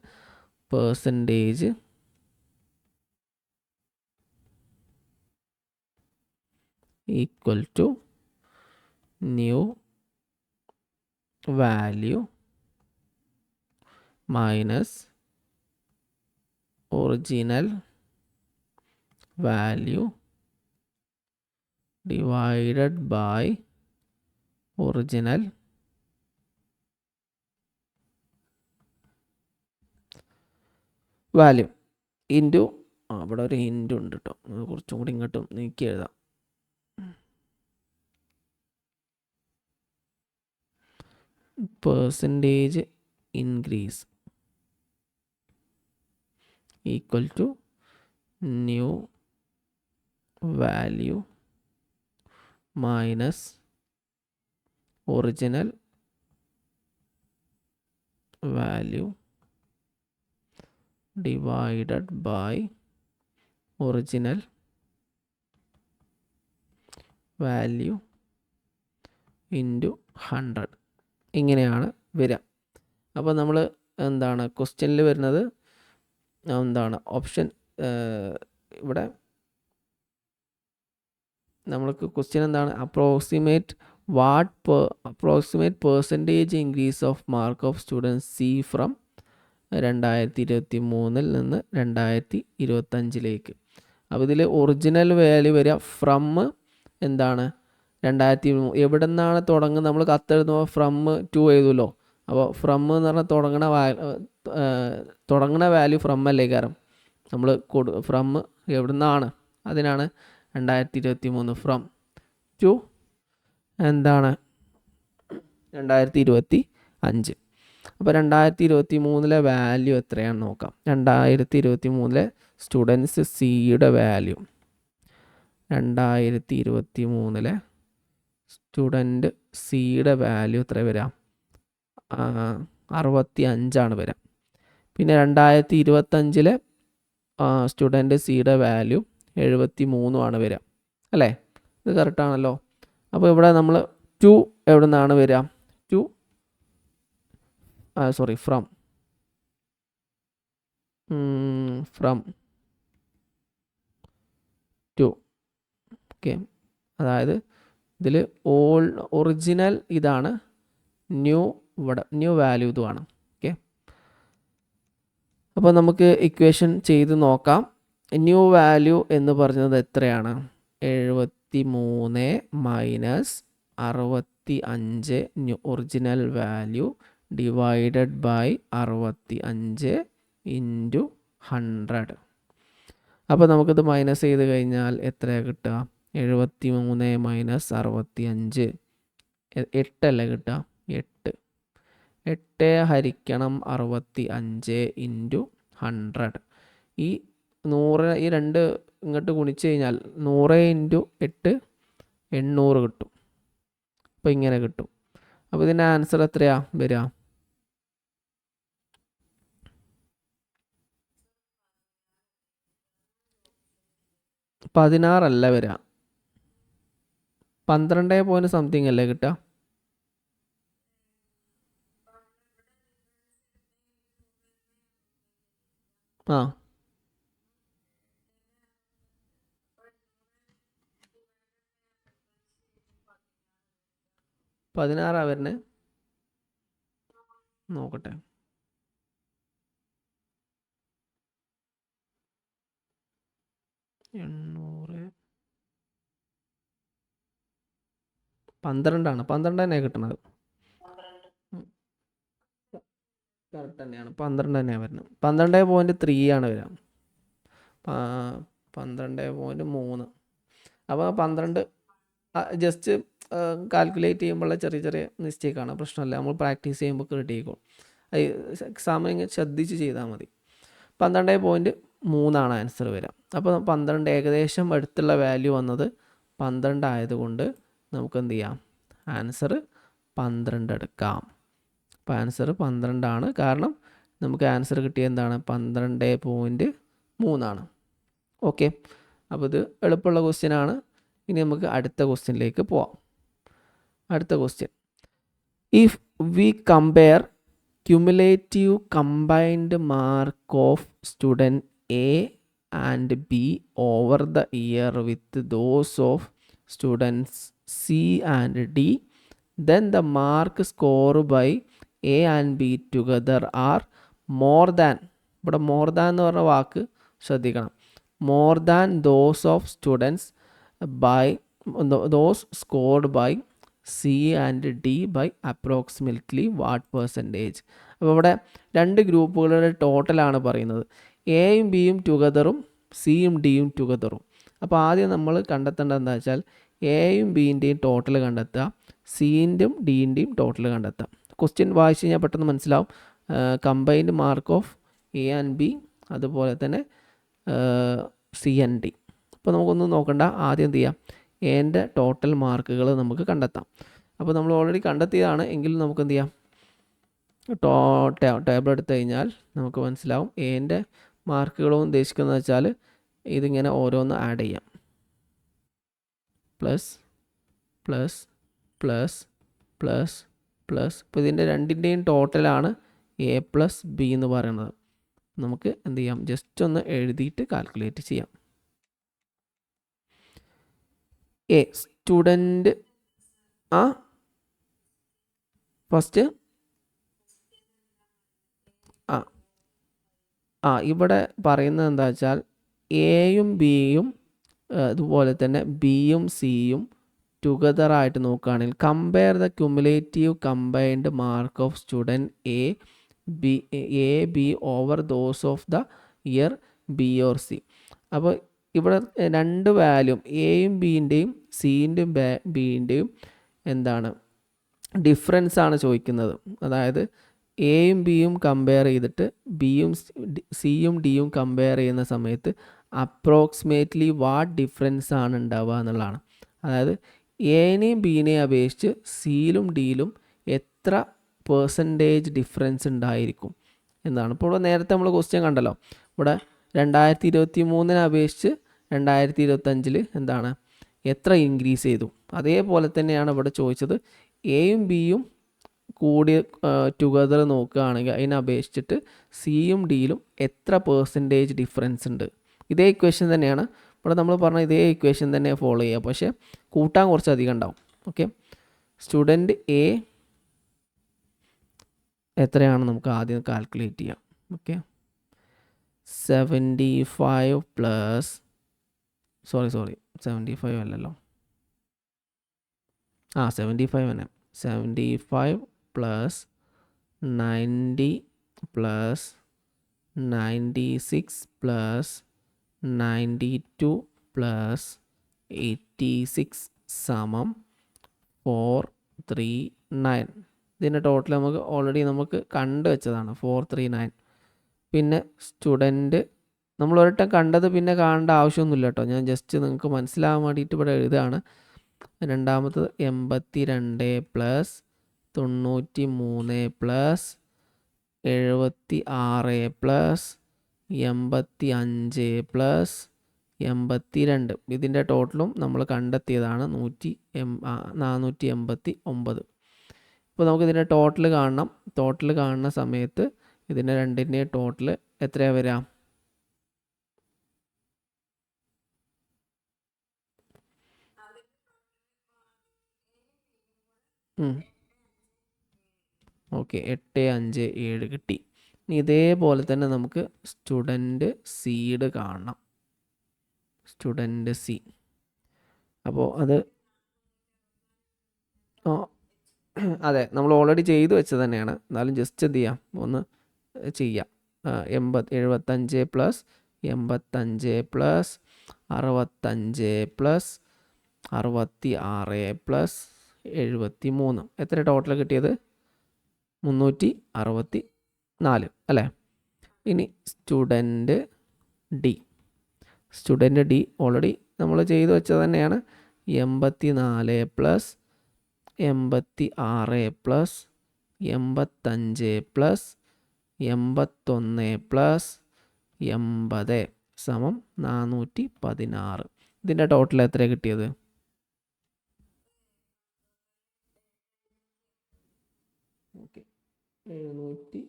Percentage equal to new value minus original value divided by original value into അവിടെ ഒരു ഇൻറ്റു ഉണ്ട് കേട്ടോ, അത് കുറച്ചും കൂടി ഇങ്ങോട്ടും നീക്കി എഴുതാം. Percentage increase equal to new value minus original value divided by original value into 100. ഇങ്ങനെയാണ് വരിക. അപ്പോൾ നമ്മൾ എന്താണ് ക്വസ്റ്റ്യനിൽ വരുന്നത് എന്താണ് ഓപ്ഷൻ ഇവിടെ നമ്മൾക്ക് ക്വസ്റ്റ്യൻ എന്താണ് approximate percentage increase off mark of students C from 2023 നിന്ന് 2025. അപ്പോൾ ഇതിൽ ഒറിജിനൽ വാല്യൂ വരിക ഫ്രം എന്താണ് 2003 എവിടെ നിന്നാണ് തുടങ്ങുന്നത്, നമ്മൾ കത്തെഴുതുമ്പോൾ ഫ്രം ടു എഴുതുമല്ലോ. അപ്പോൾ ഫ്രം എന്ന് പറഞ്ഞാൽ തുടങ്ങണ വാല്യൂ ഫ്രം അല്ലേ കാരണം നമ്മൾ ഫ്രം എവിടെ നിന്നാണ്, അതിനാണ് 2023 ഫ്രം ടു എന്താണ് 2025. അപ്പോൾ 2023 വാല്യൂ എത്രയാണെന്ന് നോക്കാം. 2023 സ്റ്റുഡൻസ് സിയുടെ വാല്യൂ 2023 സ്റ്റുഡൻറ്റ് സിയുടെ വാല്യൂ എത്ര വരാം 65 വരാം. പിന്നെ 2025 സ്റ്റുഡൻറ്റ് സിയുടെ വാല്യൂ 73 വരിക അല്ലേ, ഇത് കറക്റ്റാണല്ലോ. അപ്പോൾ ഇവിടെ നമ്മൾ ടു എവിടെ നിന്നാണ് വരിക, ഫ്രം ടു. ഓക്കെ, അതായത് ഇതിൽ ഒറിജിനൽ ഇതാണ്, ന്യൂ വാല്യൂ ഇതുമാണ്. ഓക്കെ, അപ്പോൾ നമുക്ക് ഇക്വേഷൻ ചെയ്ത് നോക്കാം. ന്യൂ വാല്യൂ എന്ന് പറഞ്ഞത് എത്രയാണ് 73 minus 65 new original value divided by 65 into 100. അപ്പോൾ നമുക്കിത് മൈനസ് ചെയ്ത് കഴിഞ്ഞാൽ എത്രയാണ് കിട്ടുക 73 മൈനസ് 65 8 അല്ലേ കിട്ടുക 8 ഹരിക്കണം 65 ഇൻറ്റു 100. ഈ 100 ഈ രണ്ട് ഇങ്ങോട്ട് ഗുണിച്ച് കഴിഞ്ഞാൽ 100 ഇൻറ്റു 8 800 കിട്ടും. അപ്പോൾ ഇങ്ങനെ കിട്ടും. അപ്പോൾ ഇതിൻ്റെ ആൻസർ എത്രയാണ് വരിക 16 അല്ല വരിക 12 പോയിൻറ്റ് സംതിങ് അല്ലേ കിട്ടുക. ആ 16 വരുന്നത് നോക്കട്ടെ. എണ്ണൂറ് 12 തന്നെ കിട്ടണത്. കറക്റ്റ് തന്നെയാണ് 12 തന്നെയാണ് വരുന്നത്. 12.3 വരിക 12.3. അപ്പോൾ 12 ജസ്റ്റ് കാൽക്കുലേറ്റ് ചെയ്യുമ്പോഴുള്ള ചെറിയ ചെറിയ മിസ്റ്റേക്കാണ്, പ്രശ്നമല്ല. നമ്മൾ പ്രാക്ടീസ് ചെയ്യുമ്പോൾ കിട്ടിയേക്കും. എക്സാമിന് ഇങ്ങനെ ശ്രദ്ധിച്ച് ചെയ്താൽ മതി. 12.3 ആൻസർ വരിക. അപ്പോൾ 12 ഏകദേശം അടുത്തുള്ള വാല്യൂ വന്നത് 12 ആയതുകൊണ്ട് നമുക്ക് എന്ത് ചെയ്യാം ആൻസർ 12 എടുക്കാം. അപ്പോൾ ആൻസർ 12 കാരണം നമുക്ക് ആൻസർ കിട്ടിയത് എന്താണ് 12.3. ഓക്കെ, അപ്പോൾ ഇത് എളുപ്പമുള്ള ക്വസ്റ്റ്യനാണ്. ഇനി നമുക്ക് അടുത്ത ക്വസ്റ്റ്യനിലേക്ക് പോവാം. അടുത്ത question, if we compare cumulative combined mark of student A and B over the year with those of students C and D, then the mark score by A and B together are more than, ഇവിടെ more than എന്ന് പറഞ്ഞ വാക്ക് ശ്രദ്ധിക്കണം, more than those of students by those scored by C and D by approximately what percentage. അപ്പോൾ ഇവിടെ രണ്ട് ഗ്രൂപ്പുകളുടെ ടോട്ടലാണ് പറയുന്നത്. എയും ബിയും ടുഗദറും സിയും ഡിയും ടുഗദറും. അപ്പോൾ ആദ്യം നമ്മൾ കണ്ടെത്തേണ്ടത് എന്താ വെച്ചാൽ എയും ബിൻ്റെയും ടോട്ടൽ കണ്ടെത്തുക, സിൻ്റെയും ഡിൻ്റെയും ടോട്ടൽ കണ്ടെത്തുക. ക്വസ്റ്റ്യൻ വായിച്ച് കഴിഞ്ഞാൽ പെട്ടെന്ന് മനസ്സിലാവും. Combined mark of A and B, അതുപോലെ തന്നെ സി ആൻഡ് ഡി. അപ്പോൾ നമുക്കൊന്നും നോക്കണ്ട, ആദ്യം എന്ത് ചെയ്യാം, എൻ്റെ ടോട്ടൽ മാർക്കുകൾ നമുക്ക് കണ്ടെത്താം. അപ്പോൾ നമ്മൾ ഓൾറെഡി കണ്ടെത്തിയതാണ് എങ്കിലും നമുക്ക് എന്ത് ചെയ്യാം, ടേബിൾ എടുത്തു കഴിഞ്ഞാൽ നമുക്ക് മനസ്സിലാവും. എൻ്റെ മാർക്കുകളും ഉദ്ദേശിക്കുന്നത് വെച്ചാൽ ഇതിങ്ങനെ ഓരോന്ന് ആഡ് ചെയ്യാം. Plus plus plus plus plus. ഇപ്പോൾ ഇതിൻ്റെ രണ്ടിൻ്റെയും ടോട്ടലാണ് എ പ്ലസ് ബി എന്ന് പറയുന്നത്. നമുക്ക് എന്ത് ചെയ്യാം, ജസ്റ്റ് ഒന്ന് എഴുതിയിട്ട് കാൽക്കുലേറ്റ് ചെയ്യാം. എ സ്റ്റുഡൻറ്റ് ഫസ്റ്റ് ഇവിടെ പറയുന്നത് എന്താ വെച്ചാൽ എയും ബിയും അതുപോലെ തന്നെ ബിയും സിയും ടുഗദറായിട്ട് നോക്കുകയാണെങ്കിൽ compare the cumulative combined mark of student A be over those of the year B or C. അപ്പോൾ ഇവിടെ രണ്ട് വാല്യൂം എയും ബിൻ്റെയും സിൻ്റെയും ബിൻ്റെയും എന്താണ് ഡിഫറൻസ് ആണ് ചോദിക്കുന്നത്. അതായത് എയും ബിയും കമ്പയർ ചെയ്തിട്ട് ബിയും സിയും ഡിയും കമ്പയർ ചെയ്യുന്ന സമയത്ത് അപ്രോക്സിമേറ്റ്ലി വാട്ട് ഡിഫറൻസ് ആണ് ഉണ്ടാവുക എന്നുള്ളതാണ്. അതായത് എനെയും ബിനെയും അപേക്ഷിച്ച് സിയിലും ഡിയിലും എത്ര പെർസെൻറ്റേജ് ഡിഫറൻസ് ഉണ്ടായിരിക്കും എന്നാണ്. ഇപ്പോൾ ഇവിടെ നേരത്തെ നമ്മൾ ക്വസ്റ്റ്യൻ കണ്ടല്ലോ, ഇവിടെ 2023 അപേക്ഷിച്ച് 2025 എന്താണ് എത്ര ഇൻക്രീസ് ചെയ്തു. അതേപോലെ തന്നെയാണ് ഇവിടെ ചോദിച്ചത്. എയും ബിയും കൂടി ടുഗദർ നോക്കുകയാണെങ്കിൽ അതിനെ അപേക്ഷിച്ചിട്ട് സിയും ഡിയിലും എത്ര പെർസെൻറ്റേജ് ഡിഫറൻസ് ഉണ്ട്. ഇതേ ഇക്വേഷൻ തന്നെയാണ് ഇവിടെ നമ്മൾ പറഞ്ഞ ഇതേ ഇക്വേഷൻ തന്നെ ഫോളോ ചെയ്യുക, പക്ഷേ കൂട്ടാൻ കുറച്ച് അധികം ഉണ്ടാവും. ഓക്കെ, സ്റ്റുഡൻറ്റ് എ എത്രയാണ് നമുക്ക് ആദ്യം കാൽക്കുലേറ്റ് ചെയ്യാം. ഓക്കെ, 75 പ്ലസ് 75 അല്ലല്ലോ, 75 തന്നെ. 75 പ്ലസ് 90 പ്ലസ് 96 പ്ലസ് 92 പ്ലസ് 86 സമം 439. ഇതിൻ്റെ ടോട്ടൽ നമുക്ക് ഓൾറെഡി നമുക്ക് കണ്ടു വെച്ചതാണ് 439. പിന്നെ സ്റ്റുഡൻറ്റ് നമ്മൾ ഒരിട്ടം കണ്ടത് പിന്നെ കാണേണ്ട ആവശ്യമൊന്നുമില്ല കേട്ടോ, ഞാൻ ജസ്റ്റ് നിങ്ങൾക്ക് മനസ്സിലാകാൻ വേണ്ടിയിട്ട് ഇവിടെ എഴുതുകയാണ്. രണ്ടാമത്തത് 82 പ്ലസ് 93 പ്ലസ് 76 പ്ലസ് 85 പ്ലസ് 82. ഇതിൻ്റെ ടോട്ടലും നമ്മൾ കണ്ടെത്തിയതാണ് 489. ഇപ്പോൾ നമുക്ക് ഇതിൻ്റെ ടോട്ടൽ കാണണം. ടോട്ടൽ കാണുന്ന സമയത്ത് ഇതിൻ്റെ രണ്ടിൻ്റെയും ടോട്ടൽ എത്രയാണ് വരിക? ഓക്കെ, 857 കിട്ടി. ഇനി ഇതേപോലെ തന്നെ നമുക്ക് സ്റ്റുഡൻറ്റ് സീഡ് കാണണം. സ്റ്റുഡൻറ്റ് സി, അപ്പോൾ അത് അതെ നമ്മൾ ഓൾറെഡി ചെയ്തു വെച്ചത് തന്നെയാണ്, എന്നാലും ജസ്റ്റ് എന്ത് ചെയ്യാം, ഒന്ന് ചെയ്യാം. 75 പ്ലസ് 85 പ്ലസ് 65 പ്ലസ് 66 പ്ലസ് 73. എത്ര ടോട്ടൽ കിട്ടിയത്? 364 അല്ലേ. ഇനി student D. Student D already നമ്മൾ ചെയ്തു വെച്ചത് തന്നെയാണ്. 84 പ്ലസ് 86 പ്ലസ് 85 പ്ലസ് 81 പ്ലസ് 80 സമം 416. ഇതിൻ്റെ ടോട്ടൽ എത്ര കിട്ടിയത്? ഓക്കെ, 780.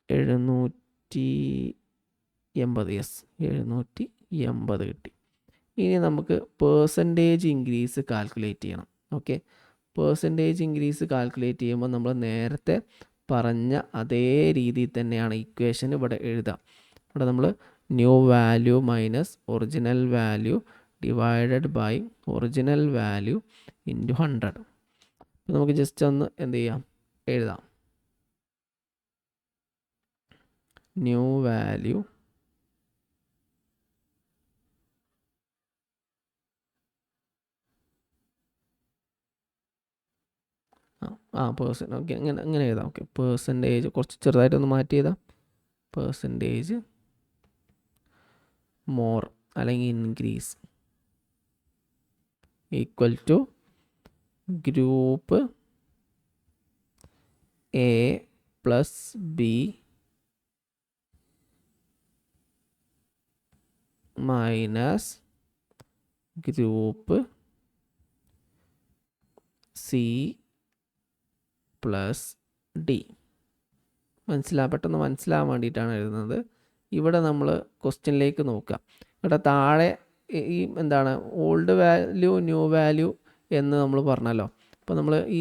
780, യെസ്, 780 കിട്ടി. ഇനി നമുക്ക് പേഴ്സൻറ്റേജ് ഇൻക്രീസ് കാൽക്കുലേറ്റ് ചെയ്യണം. ഓക്കെ, പേഴ്സൻറ്റേജ് ഇൻക്രീസ് കാൽക്കുലേറ്റ് ചെയ്യുമ്പോൾ നമ്മൾ നേരത്തെ പറഞ്ഞ അതേ രീതിയിൽ തന്നെയാണ് ഇക്വേഷൻ ഇവിടെ എഴുതുക. ഇവിടെ നമ്മൾ new value minus original value divided by original value into 100. അപ്പോൾ നമുക്ക് ജസ്റ്റ് ഒന്ന് എന്ത് ചെയ്യാം, എഴുതാം. ന്യൂ വാല്യൂ ഓക്കെ അങ്ങനെ എഴുതാം. ഓക്കെ, പെർസെൻറ്റേജ് കുറച്ച് ചെറുതായിട്ടൊന്ന് മാറ്റി എഴുതാം. പെർസെൻറ്റേജ് മോർ അല്ലെങ്കിൽ increase equal to group A plus B minus group C plus D. പെട്ടെന്ന് മനസ്സിലാവാൻ വേണ്ടിയിട്ടാണ് എഴുതുന്നത്. ഇവിടെ നമ്മൾ ക്വസ്റ്റ്യനിലേക്ക് നോക്കുക. ഇവിടെ താഴെ ഈ എന്താണ് ഓൾഡ് വാല്യൂ ന്യൂ വാല്യൂ എന്ന് നമ്മൾ പറഞ്ഞല്ലോ. അപ്പോൾ നമ്മൾ ഈ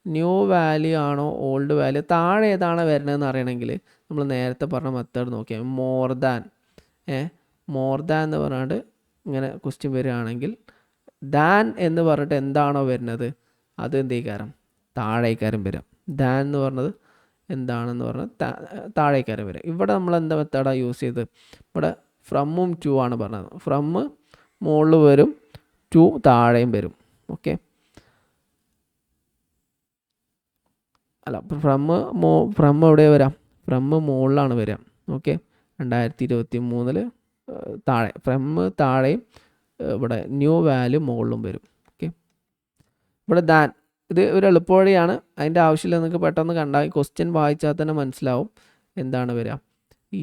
ന്യൂ വാല്യൂ ആണോ ഓൾഡ് വാല്യൂ, താഴെ ഏതാണ് വരുന്നതെന്ന് അറിയണമെങ്കിൽ നമ്മൾ നേരത്തെ പറഞ്ഞ മെത്തേഡ് നോക്കിയാൽ മോർ ദാൻ എന്ന് പറഞ്ഞിട്ട് ഇങ്ങനെ ക്വസ്റ്റ്യൻ വരികയാണെങ്കിൽ ദാൻ എന്ന് പറഞ്ഞിട്ട് എന്താണോ വരുന്നത് അത് എന്തേക്കാരം താഴേക്കാരം വരാം. ദാൻ എന്ന് പറഞ്ഞത് എന്താണെന്ന് പറഞ്ഞാൽ താഴേക്കാരം വരാം. ഇവിടെ നമ്മൾ എന്താ മെത്തേഡാണ് യൂസ് ചെയ്ത്, ഇവിടെ ഫ്രമ്മും ടു ആണ് പറഞ്ഞത്. ഫ്രം മുകളിൽ വരും, ടു താഴെയും വരും. ഓക്കെ, അല്ല ഫ്രം എവിടെ വരാം, ഫ്രം മുകളിലാണ് വരാം. ഓക്കെ, 2023 താഴെ ഫ്രം താഴെയും ഇവിടെ ന്യൂ വാല്യൂ മുകളിലും വരും. ഓക്കെ, ഇവിടെ ദാൻ ഇത് ഒരു എളുപ്പവഴിയാണ്, അതിൻ്റെ ആവശ്യമില്ല. നിങ്ങൾക്ക് പെട്ടെന്ന് കണ്ടാൽ ക്വസ്റ്റ്യൻ വായിച്ചാൽ തന്നെ മനസ്സിലാവും എന്താണ് വരിക. ഈ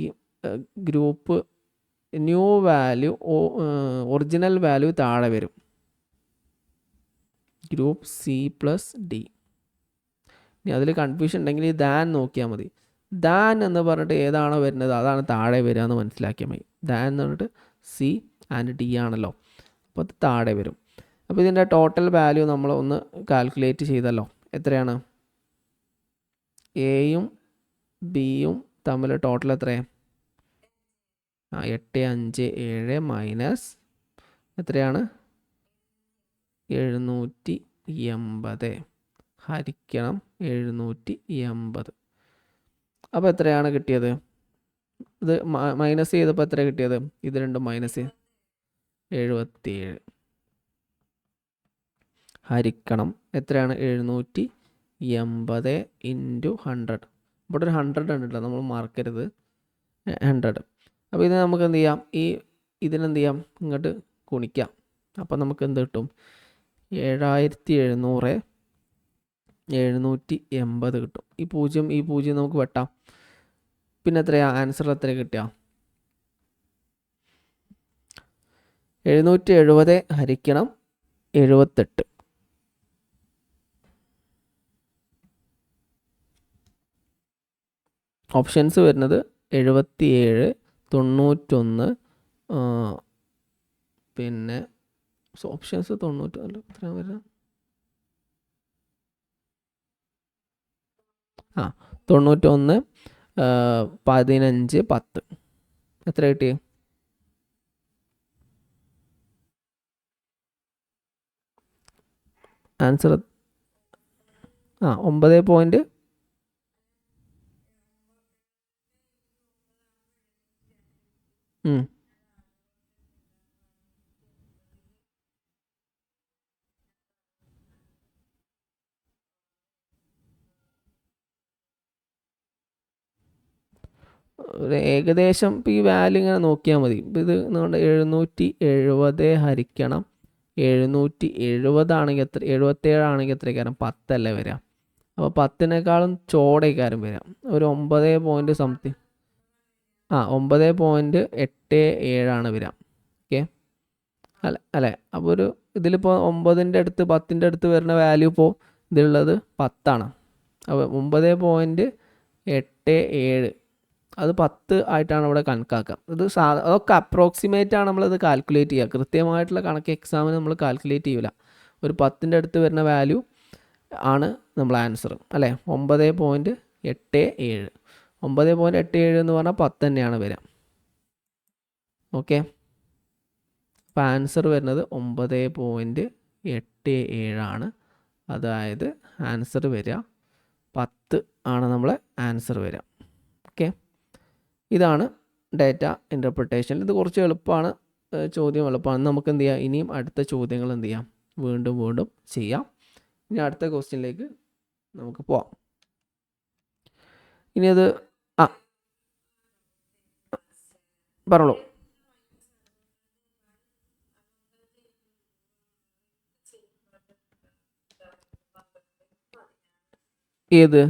group new value original value താഴെ വരും, ഗ്രൂപ്പ് സി പ്ലസ് ഡി. ഇനി അതിൽ കൺഫ്യൂഷൻ ഉണ്ടെങ്കിൽ ഈ ദാൻ നോക്കിയാൽ മതി. ദാൻ എന്ന് പറഞ്ഞിട്ട് ഏതാണോ വരുന്നത് അതാണ് താഴെ വരിക എന്ന് മനസ്സിലാക്കിയാൽ മതി. ദാൻ എന്ന് പറഞ്ഞിട്ട് സി ആൻഡ് ഡി ആണല്ലോ, അപ്പോൾ അത് താഴെ വരും. അപ്പോൾ ഇതിൻ്റെ ടോട്ടൽ വാല്യൂ നമ്മൾ ഒന്ന് കാൽക്കുലേറ്റ് ചെയ്തല്ലോ. എത്രയാണ്, എയും ബിയും തമ്മിൽ ടോട്ടൽ എത്രയാണ്? 857 മൈനസ് എത്രയാണ് 780 ഹരിക്കണം 780. അപ്പോൾ എത്രയാണ് കിട്ടിയത്? ഇത് മൈനസ് ചെയ്തപ്പോൾ എത്ര കിട്ടിയത്? ഇത് രണ്ടും മൈനസ് 77 ഹരിക്കണം എത്രയാണ് 780 ഇൻറ്റു 100. ഇവിടെ ഒരു 100 ഉണ്ട്, നമ്മൾ മറക്കരുത് 100. അപ്പോൾ ഇത് നമുക്ക് എന്ത് ചെയ്യാം, ഇതിനെന്ത് ചെയ്യാം, ഇങ്ങോട്ട് ഗുണിക്കാം. അപ്പോൾ നമുക്ക് എന്ത് കിട്ടും? 7700 780 കിട്ടും. ഈ പൂജ്യം നമുക്ക് വെട്ടാം. പിന്നെ എത്രയാണ് ആൻസർ? എത്ര കിട്ടുക? 770 ഹരിക്കണം 78. ഓപ്ഷൻസ് വരുന്നത് 77, 91, പിന്നെ ഓപ്ഷൻസ് 91 എത്രയാണ് വരുന്നത്? 91, 15, 10. എത്ര കിട്ടി? ആൻസർ 9. ഒരു ഏകദേശം ഇപ്പോൾ ഈ വാല്യൂ ഇങ്ങനെ നോക്കിയാൽ മതി. ഇത് നമ്മുടെ 770 ഹരിക്കണം 770 ആണെങ്കിൽ എത്ര? 77 ആണെങ്കിൽ എത്ര കാരം? 10 അല്ലേ വരാം. അപ്പോൾ 10നേക്കാളും ചോടേക്കാരം വരാം. ഒരു 9 പോയിൻറ്റ് സംതിങ് 9.87 ആണ് വരാം. ഓക്കെ അല്ലേ? അപ്പോൾ ഒരു ഇതിലിപ്പോൾ 9ൻ്റെ അടുത്ത് 10ൻ്റെ അടുത്ത് വരുന്ന വാല്യൂ ഇപ്പോൾ ഇതിലുള്ളത് 10 ആണ്. അപ്പോൾ 9.87 അത് 10 ആയിട്ടാണ് ഇവിടെ കണക്കാക്കുക. ഇത് അതൊക്കെ അപ്രോക്സിമേറ്റ് ആണ് നമ്മളിത് കാൽക്കുലേറ്റ് ചെയ്യുക. കൃത്യമായിട്ടുള്ള കണക്ക് എക്സാമിന് നമ്മൾ കാൽക്കുലേറ്റ് ചെയ്യില്ല. ഒരു 10ൻ്റെ അടുത്ത് വരുന്ന വാല്യൂ ആണ് നമ്മൾ ആൻസർ അല്ലേ? 9.87 9.87. 9.87 എന്ന് പറഞ്ഞാൽ 10 തന്നെയാണ് വരിക. ഓക്കെ, അപ്പോൾ ആൻസർ വരുന്നത് 9.87 ആണ്. അതായത് ആൻസർ വരിക 10 ആണ് നമ്മളെ ആൻസർ വരിക. ഓക്കെ, ഇതാണ് ഡാറ്റ ഇൻ്റർപ്രിട്ടേഷൻ. ഇത് കുറച്ച് എളുപ്പമാണ്, ചോദ്യം എളുപ്പമാണ്. നമുക്ക് എന്ത് ചെയ്യാം, ഇനിയും അടുത്ത ചോദ്യങ്ങൾ എന്ത് ചെയ്യാം, വീണ്ടും വീണ്ടും ചെയ്യാം. ഇനി അടുത്ത ക്വസ്റ്റ്യനിലേക്ക് നമുക്ക് പോവാം. ഇനി അത് പറഞ്ഞോളൂ. ഏത്?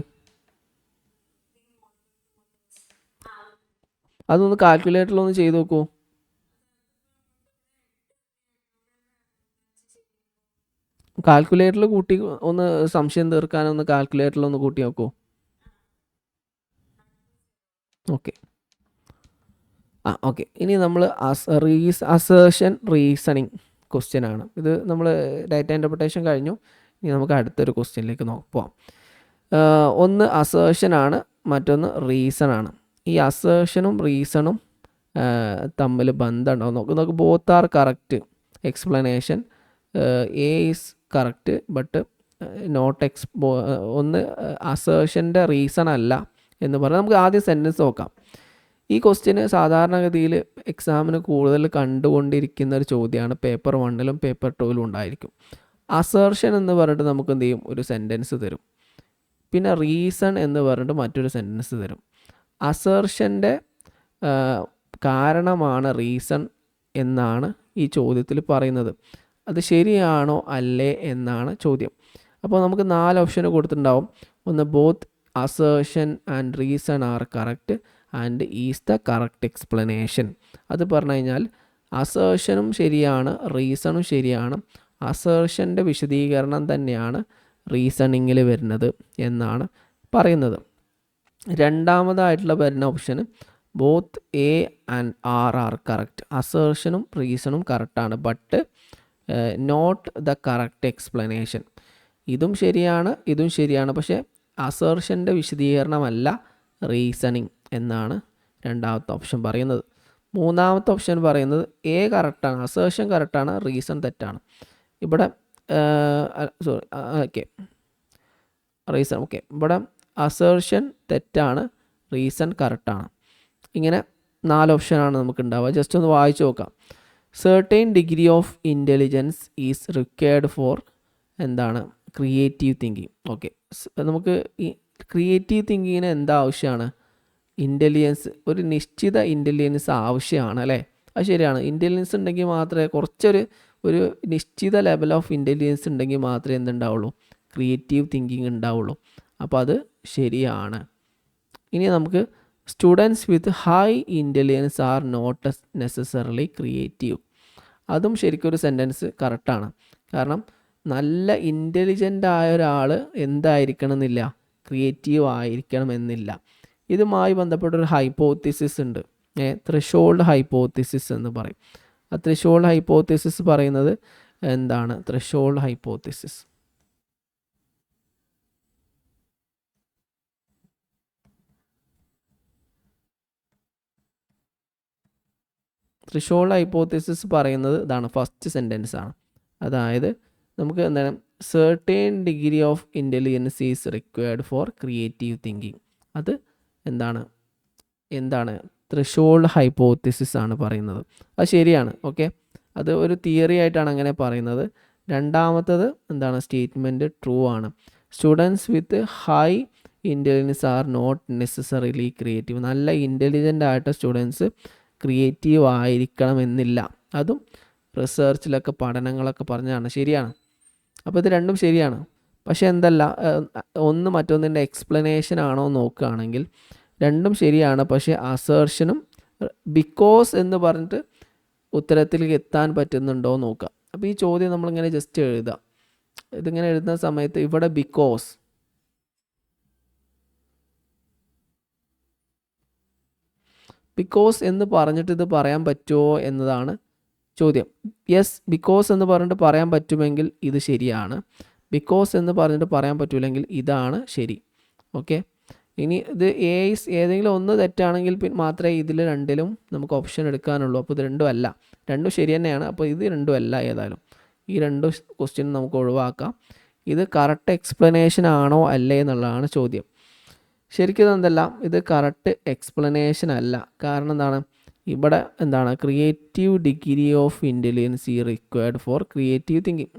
അതൊന്ന് കാൽക്കുലേറ്ററിലൊന്ന് ചെയ്ത് നോക്കൂ. കാൽക്കുലേറ്ററിൽ കൂട്ടി ഒന്ന് സംശയം തീർക്കാനൊന്ന് കാൽക്കുലേറ്ററിലൊന്ന് കൂട്ടി നോക്കൂ. Okay, okay. ഇനി നമ്മൾ അസേർഷൻ റീസണിങ് ക്വസ്റ്റ്യൻ ആണ് ഇത്. നമ്മൾ ഡാറ്റ ഇൻ്റർപ്രിട്ടേഷൻ കഴിഞ്ഞു. ഇനി നമുക്ക് അടുത്തൊരു ക്വസ്റ്റ്യനിലേക്ക് പോവാം. ഒന്ന് അസേർഷനാണ്, മറ്റൊന്ന് റീസണാണ്. ഈ അസേർഷനും റീസണും തമ്മിൽ ബന്ധമുണ്ടോ നോക്ക്. Both are correct explanation. A is correct but not ഒന്ന് അസേർഷൻ്റെ റീസൺ അല്ല എന്ന് പറഞ്ഞാൽ നമുക്ക് ആദ്യം സെൻറ്റൻസ് നോക്കാം. ഈ ക്വസ്റ്റ്യന് സാധാരണഗതിയിൽ എക്സാമിന് കൂടുതൽ കണ്ടുകൊണ്ടിരിക്കുന്ന ഒരു ചോദ്യമാണ്. പേപ്പർ 1-ലും പേപ്പർ 2-ലും ഉണ്ടായിരിക്കും. അസേർഷൻ എന്ന് പറഞ്ഞിട്ട് നമുക്ക് എന്ത് ചെയ്യും, ഒരു സെൻറ്റൻസ് തരും. പിന്നെ റീസൺ എന്ന് പറഞ്ഞിട്ട് മറ്റൊരു സെൻറ്റൻസ് തരും. അസേർഷൻ്റെ കാരണമാണ് റീസൺ എന്നാണ് ഈ ചോദ്യത്തിൽ പറയുന്നത്. അത് ശരിയാണോ അല്ലേ എന്നാണ് ചോദ്യം. അപ്പോൾ നമുക്ക് 4 ഓപ്ഷൻ കൊടുത്തിട്ടുണ്ടാവും. ഒന്ന് both assertion and reason are correct and is the correct explanation. അത് പറഞ്ഞു കഴിഞ്ഞാൽ അസേർഷനും ശരിയാണ്, റീസണും ശരിയാണ്. അസേർഷൻ്റെ വിശദീകരണം തന്നെയാണ് റീസണിങ്ങിൽ വരുന്നത് എന്നാണ് പറയുന്നത്. രണ്ടാമതായിട്ടുള്ള വരുന്ന ഓപ്ഷന് both A and R correct. അസേർഷനും റീസണും കറക്റ്റാണ് but not the correct explanation. ഇതും ശരിയാണ്, ഇതും ശരിയാണ്, പക്ഷേ അസേർഷൻ്റെ വിശദീകരണമല്ല റീസണിങ് എന്നാണ് രണ്ടാമത്തെ ഓപ്ഷൻ പറയുന്നത്. മൂന്നാമത്തെ ഓപ്ഷൻ പറയുന്നത് എ കറക്റ്റാണ്, അസേർഷൻ കറക്റ്റാണ്, റീസൺ തെറ്റാണ്. ഇവിടെ റീസൺ ഇവിടെ അസേർഷൻ തെറ്റാണ്, റീസൺ കറക്റ്റാണ്. ഇങ്ങനെ 4 ഓപ്ഷനാണ് നമുക്ക് ഉണ്ടാവുക. ജസ്റ്റ് ഒന്ന് വായിച്ചു നോക്കാം. Certain degree of intelligence is required four എന്താണ് ക്രിയേറ്റീവ് തിങ്കിങ്. ഓക്കെ, നമുക്ക് ഈ ക്രിയേറ്റീവ് തിങ്കിങ്ങിന് എന്താ ആവശ്യമാണ്? ഇൻ്റലിജൻസ്, ഒരു നിശ്ചിത ഇൻ്റലിജൻസ് ആവശ്യമാണ് അല്ലേ? അത് ശരിയാണ്. ഇൻ്റലിജൻസ് ഉണ്ടെങ്കിൽ മാത്രമേ ഒരു നിശ്ചിത ലെവൽ ഓഫ് ഇൻ്റലിജൻസ് ഉണ്ടെങ്കിൽ മാത്രമേ എന്തുണ്ടാവുള്ളൂ, ക്രിയേറ്റീവ് തിങ്കിങ് ഉണ്ടാവുള്ളൂ. അപ്പോൾ അത് ശരിയാണ്. ഇനി നമുക്ക് students with high intelligence are not necessarily creative. അതും ശരിക്കും ഒരു സെൻറ്റൻസ് കറക്റ്റാണ്. കാരണം നല്ല ഇൻ്റലിജൻ്റ് ആയ ഒരാൾ എന്തായിരിക്കണം എന്നില്ല, ക്രിയേറ്റീവ് ആയിരിക്കണം എന്നില്ല. ഇതുമായി ബന്ധപ്പെട്ടൊരു ഹൈപ്പോത്തിസിസ് ഉണ്ട്, ത്രെഷോൾഡ് ഹൈപ്പോത്തിസിസ് എന്ന് പറയും. ആ ത്രെഷോൾഡ് ഹൈപ്പോത്തിസിസ് പറയുന്നത് എന്താണ്? ത്രെഷോൾഡ് ഹൈപ്പോത്തിസിസ് പറയുന്നത് ഇതാണ്, ഫസ്റ്റ് സെൻറ്റൻസ് ആണ്. അതായത് നമുക്ക് എന്താണ്, certain degree of intelligence is required for creative thinking. അത് എന്താണ് ത്രെഷോൾഡ് ഹൈപ്പോത്തിസിസ് ആണ് പറയുന്നത്. അത് ശരിയാണ്. ഓക്കെ, അത് ഒരു തിയറി ആയിട്ടാണ് അങ്ങനെ പറയുന്നത്. രണ്ടാമത്തത് എന്താണ്, സ്റ്റേറ്റ്മെൻറ്റ് ട്രൂ ആണ്. Students with high intelligence are not necessarily creative. നല്ല ഇൻ്റലിജൻ്റ് ആയിട്ട് സ്റ്റുഡൻസ് ക്രിയേറ്റീവ് ആയിരിക്കണമെന്നില്ല. അതും റിസർച്ചിലൊക്കെ പഠനങ്ങളൊക്കെ പറഞ്ഞാണ്, ശരിയാണ്. അപ്പോൾ ഇത് രണ്ടും ശരിയാണ്. പക്ഷേ എന്തല്ല, ഒന്ന് മറ്റൊന്നിൻ്റെ എക്സ്പ്ലനേഷൻ ആണോ നോക്കുകയാണെങ്കിൽ രണ്ടും ശരിയാണ്. പക്ഷേ അസേർഷനും ബിക്കോസ് എന്ന് പറഞ്ഞിട്ട് ഉത്തരത്തിലേക്ക് എത്താൻ പറ്റുന്നുണ്ടോ നോക്കുക. അപ്പോൾ ഈ ചോദ്യം നമ്മളിങ്ങനെ ജസ്റ്റ് എഴുതുക. ഇതിങ്ങനെ എഴുതുന്ന സമയത്ത് ഇവിടെ ബിക്കോസ് എന്ന് പറഞ്ഞിട്ട് ഇത് പറയാൻ പറ്റുമോ എന്നതാണ് ചോദ്യം. യെസ്, ബിക്കോസ് എന്ന് പറഞ്ഞിട്ട് പറയാൻ പറ്റുമെങ്കിൽ ഇത് ശരിയാണ്. ബിക്കോസ് എന്ന് പറഞ്ഞിട്ട് പറയാൻ പറ്റില്ലെങ്കിൽ ഇതാണ് ശരി. ഓക്കെ, ഇനി ഇത് ഏതെങ്കിലും ഒന്ന് തെറ്റാണെങ്കിൽ മാത്രമേ ഇതിൽ രണ്ടിലും നമുക്ക് ഓപ്ഷൻ എടുക്കാനുള്ളൂ. അപ്പോൾ ഇത് രണ്ടും അല്ല, രണ്ടും ശരി തന്നെയാണ്. അപ്പോൾ ഇത് രണ്ടും അല്ല, ഏതായാലും ഈ രണ്ട് ക്വസ്റ്റ്യൻ നമുക്ക് ഒഴിവാക്കാം. ഇത് കറക്റ്റ് എക്സ്പ്ലനേഷൻ ആണോ അല്ലേ എന്നുള്ളതാണ് ചോദ്യം. ശരിക്കും ഇതെന്തല്ല, ഇത് കറക്റ്റ് എക്സ്പ്ലനേഷൻ അല്ല. കാരണം എന്താണ്, ഇവിടെ എന്താണ് creative degree of intelligence required for creative thinking.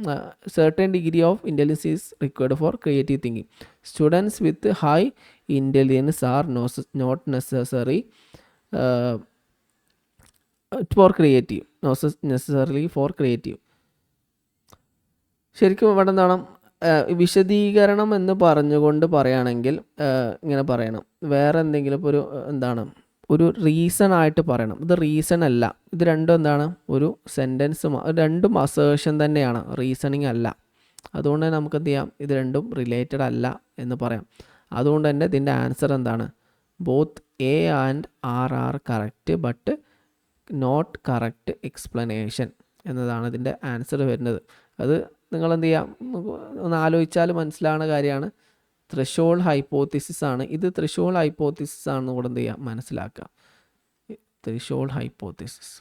Certain degree of intelligence is required for creative thinking. Students with high intelligence are not necessary for creative, necessarily for creative. ശരിക്കും ഇവിടെ എന്താണ് വിശദീകരണം എന്ന് പറഞ്ഞുകൊണ്ട് പറയുകയാണെങ്കിൽ ഇങ്ങനെ പറയണം, വേറെ എന്തെങ്കിലും ഇപ്പോൾ ഒരു എന്താണ് ഒരു റീസൺ ആയിട്ട് പറയണം. ഇത് റീസൺ അല്ല, ഇത് രണ്ടും എന്താണ് ഒരു സെൻറ്റൻസ്, രണ്ടും അസേർഷൻ തന്നെയാണ്, റീസണിങ് അല്ല. അതുകൊണ്ട് തന്നെ നമുക്ക് എന്ത് ചെയ്യാം, ഇത് രണ്ടും റിലേറ്റഡ് അല്ല എന്ന് പറയാം. അതുകൊണ്ട് തന്നെ ഇതിൻ്റെ ആൻസർ എന്താണ്, both A and R correct but not correct explanation എന്നതാണ് ഇതിൻ്റെ ആൻസർ വരുന്നത്. അത് നിങ്ങൾ എന്ത് ചെയ്യാം, ഒന്ന് ആലോചിച്ചാൽ മനസ്സിലാവുന്ന കാര്യമാണ്. ത്രെഷോൾഡ് ഹൈപ്പോത്തിസിസ് ആണ് ഇത്, ത്രെഷോൾഡ് ഹൈപ്പോത്തിസിസ് ആണെന്ന് കൂടെ എന്ത് ചെയ്യുക മനസ്സിലാക്കുക. ത്രെഷോൾഡ് ഹൈപ്പോത്തിസിസ്,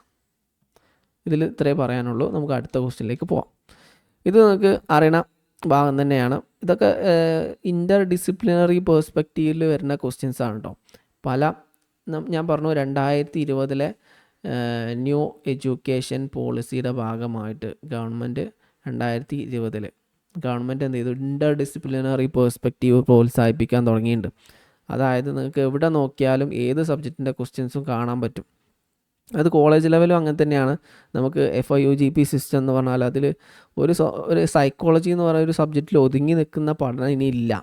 ഇതിൽ ഇത്രേ പറയാനുള്ളൂ. നമുക്ക് അടുത്ത ക്വസ്റ്റ്യനിലേക്ക് പോവാം. ഇത് നിങ്ങൾക്ക് അറിയണ ഭാഗം തന്നെയാണ്. ഇതൊക്കെ ഇൻ്റർ ഡിസിപ്ലിനറി പേഴ്സ്പെക്റ്റീവിൽ വരുന്ന ക്വസ്റ്റ്യൻസ് ആണ് കേട്ടോ. ഞാൻ പറഞ്ഞു 2020 ന്യൂ എഡ്യൂക്കേഷൻ പോളിസിയുടെ ഭാഗമായിട്ട് ഗവൺമെൻറ് 2020 ഗവൺമെൻറ് എന്ത് ചെയ്തു, ഇൻ്റർ ഡിസിപ്ലിനറി പേഴ്സ്പെക്റ്റീവ് പ്രോത്സാഹിപ്പിക്കാൻ തുടങ്ങിയിട്ടുണ്ട്. അതായത് നിങ്ങൾക്ക് എവിടെ നോക്കിയാലും ഏത് സബ്ജക്റ്റിൻ്റെ ക്വസ്റ്റ്യൻസും കാണാൻ പറ്റും. അത് കോളേജ് ലെവലും അങ്ങനെ തന്നെയാണ്. നമുക്ക് FIUGP സിസ്റ്റം എന്ന് പറഞ്ഞാൽ അതിൽ ഒരു സൈക്കോളജി എന്ന് പറയുന്ന ഒരു സബ്ജക്റ്റിൽ ഒതുങ്ങി നിൽക്കുന്ന പഠനം ഇനി ഇല്ല.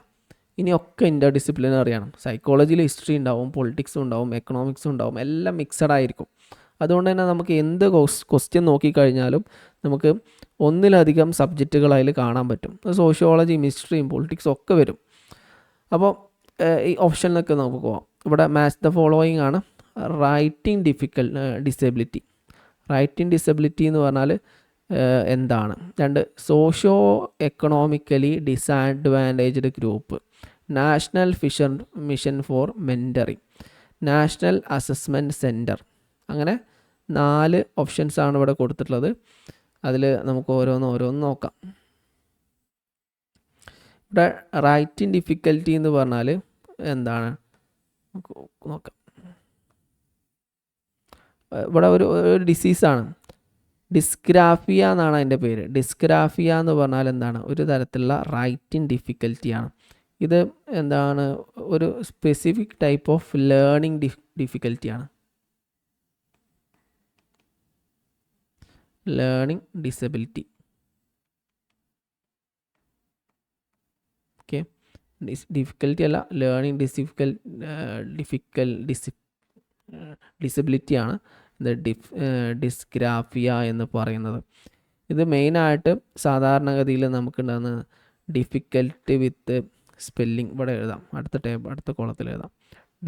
ഇനിയൊക്കെ ഇൻ്റർ ഡിസിപ്ലിനറിയാണ്. സൈക്കോളജിയിൽ ഹിസ്റ്ററി ഉണ്ടാവും, പൊളിറ്റിക്സും ഉണ്ടാവും, എക്കണോമിക്സും ഉണ്ടാവും, എല്ലാം മിക്സഡ് ആയിരിക്കും. അതുകൊണ്ട് തന്നെ നമുക്ക് എന്ത് ക്വസ്റ്റ്യൻ നോക്കിക്കഴിഞ്ഞാലും നമുക്ക് ഒന്നിലധികം സബ്ജക്റ്റുകൾ അതിൽ കാണാൻ പറ്റും. സോഷ്യോളജിയും ഹിസ്റ്ററിയും പൊളിറ്റിക്സും ഒക്കെ വരും. അപ്പോൾ ഈ ഓപ്ഷനിലൊക്കെ നമുക്ക് പോവാം. ഇവിടെ മാച്ച് ദ ഫോളോയിങ് ആണ്. Writing disability. റൈറ്റിംഗ് ഡിസബിലിറ്റി എന്ന് പറഞ്ഞാൽ എന്താണ്? രണ്ട്, socio economically disadvantaged group, national mission four mentoring, national assessment centre. അങ്ങനെ 4 ഓപ്ഷൻസാണ് ഇവിടെ കൊടുത്തിട്ടുള്ളത്. അതിൽ നമുക്ക് ഓരോന്ന് നോക്കാം. ഇവിടെ റൈറ്റിംഗ് ഡിഫിക്കൽറ്റി എന്ന് പറഞ്ഞാൽ എന്താണ് നോക്കാം. ഇവിടെ ഒരു ഡിസീസാണ്, ഡിസ്ഗ്രാഫിയ എന്നാണ് അതിൻ്റെ പേര്. ഡിസ്ഗ്രാഫിയ എന്ന് പറഞ്ഞാൽ എന്താണ്, ഒരു തരത്തിലുള്ള റൈറ്റിംഗ് ഡിഫിക്കൽറ്റിയാണ്. ഇത് എന്താണ്, ഒരു സ്പെസിഫിക് ടൈപ്പ് ഓഫ് ലേണിംഗ് ഡിഫിക്കൽറ്റിയാണ്. Learning disability. ഓക്കെ, ഡിഫിക്കൽറ്റി അല്ല, ലേണിംഗ് ഡിസബിലിറ്റിയാണ് ഇത് ഡിസ്ഗ്രാഫിയ എന്ന് പറയുന്നത്. ഇത് മെയിനായിട്ട് സാധാരണഗതിയിൽ നമുക്കുണ്ടാകുന്ന ഡിഫിക്കൽട്ടി വിത്ത് സ്പെല്ലിംഗ്. ഇവിടെ എഴുതാം, അടുത്ത കോളത്തിൽ എഴുതാം,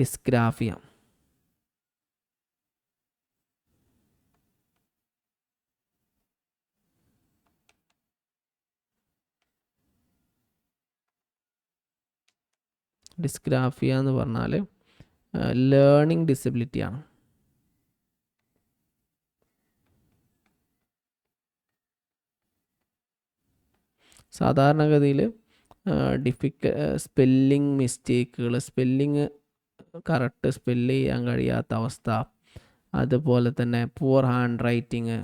ഡിസ്ഗ്രാഫിയ. ഡിസ്ഗ്രാഫിയ എന്ന് പറഞ്ഞാൽ ലേണിംഗ് ഡിസബിലിറ്റിയാണ്. സാധാരണഗതിയിൽ സ്പെല്ലിംഗ് മിസ്റ്റേക്കുകൾ, സ്പെല്ലിങ് കറക്റ്റ് സ്പെല്ല് ചെയ്യാൻ കഴിയാത്ത അവസ്ഥ, അതുപോലെ തന്നെ പുവർ ഹാൻഡ് റൈറ്റിങ്,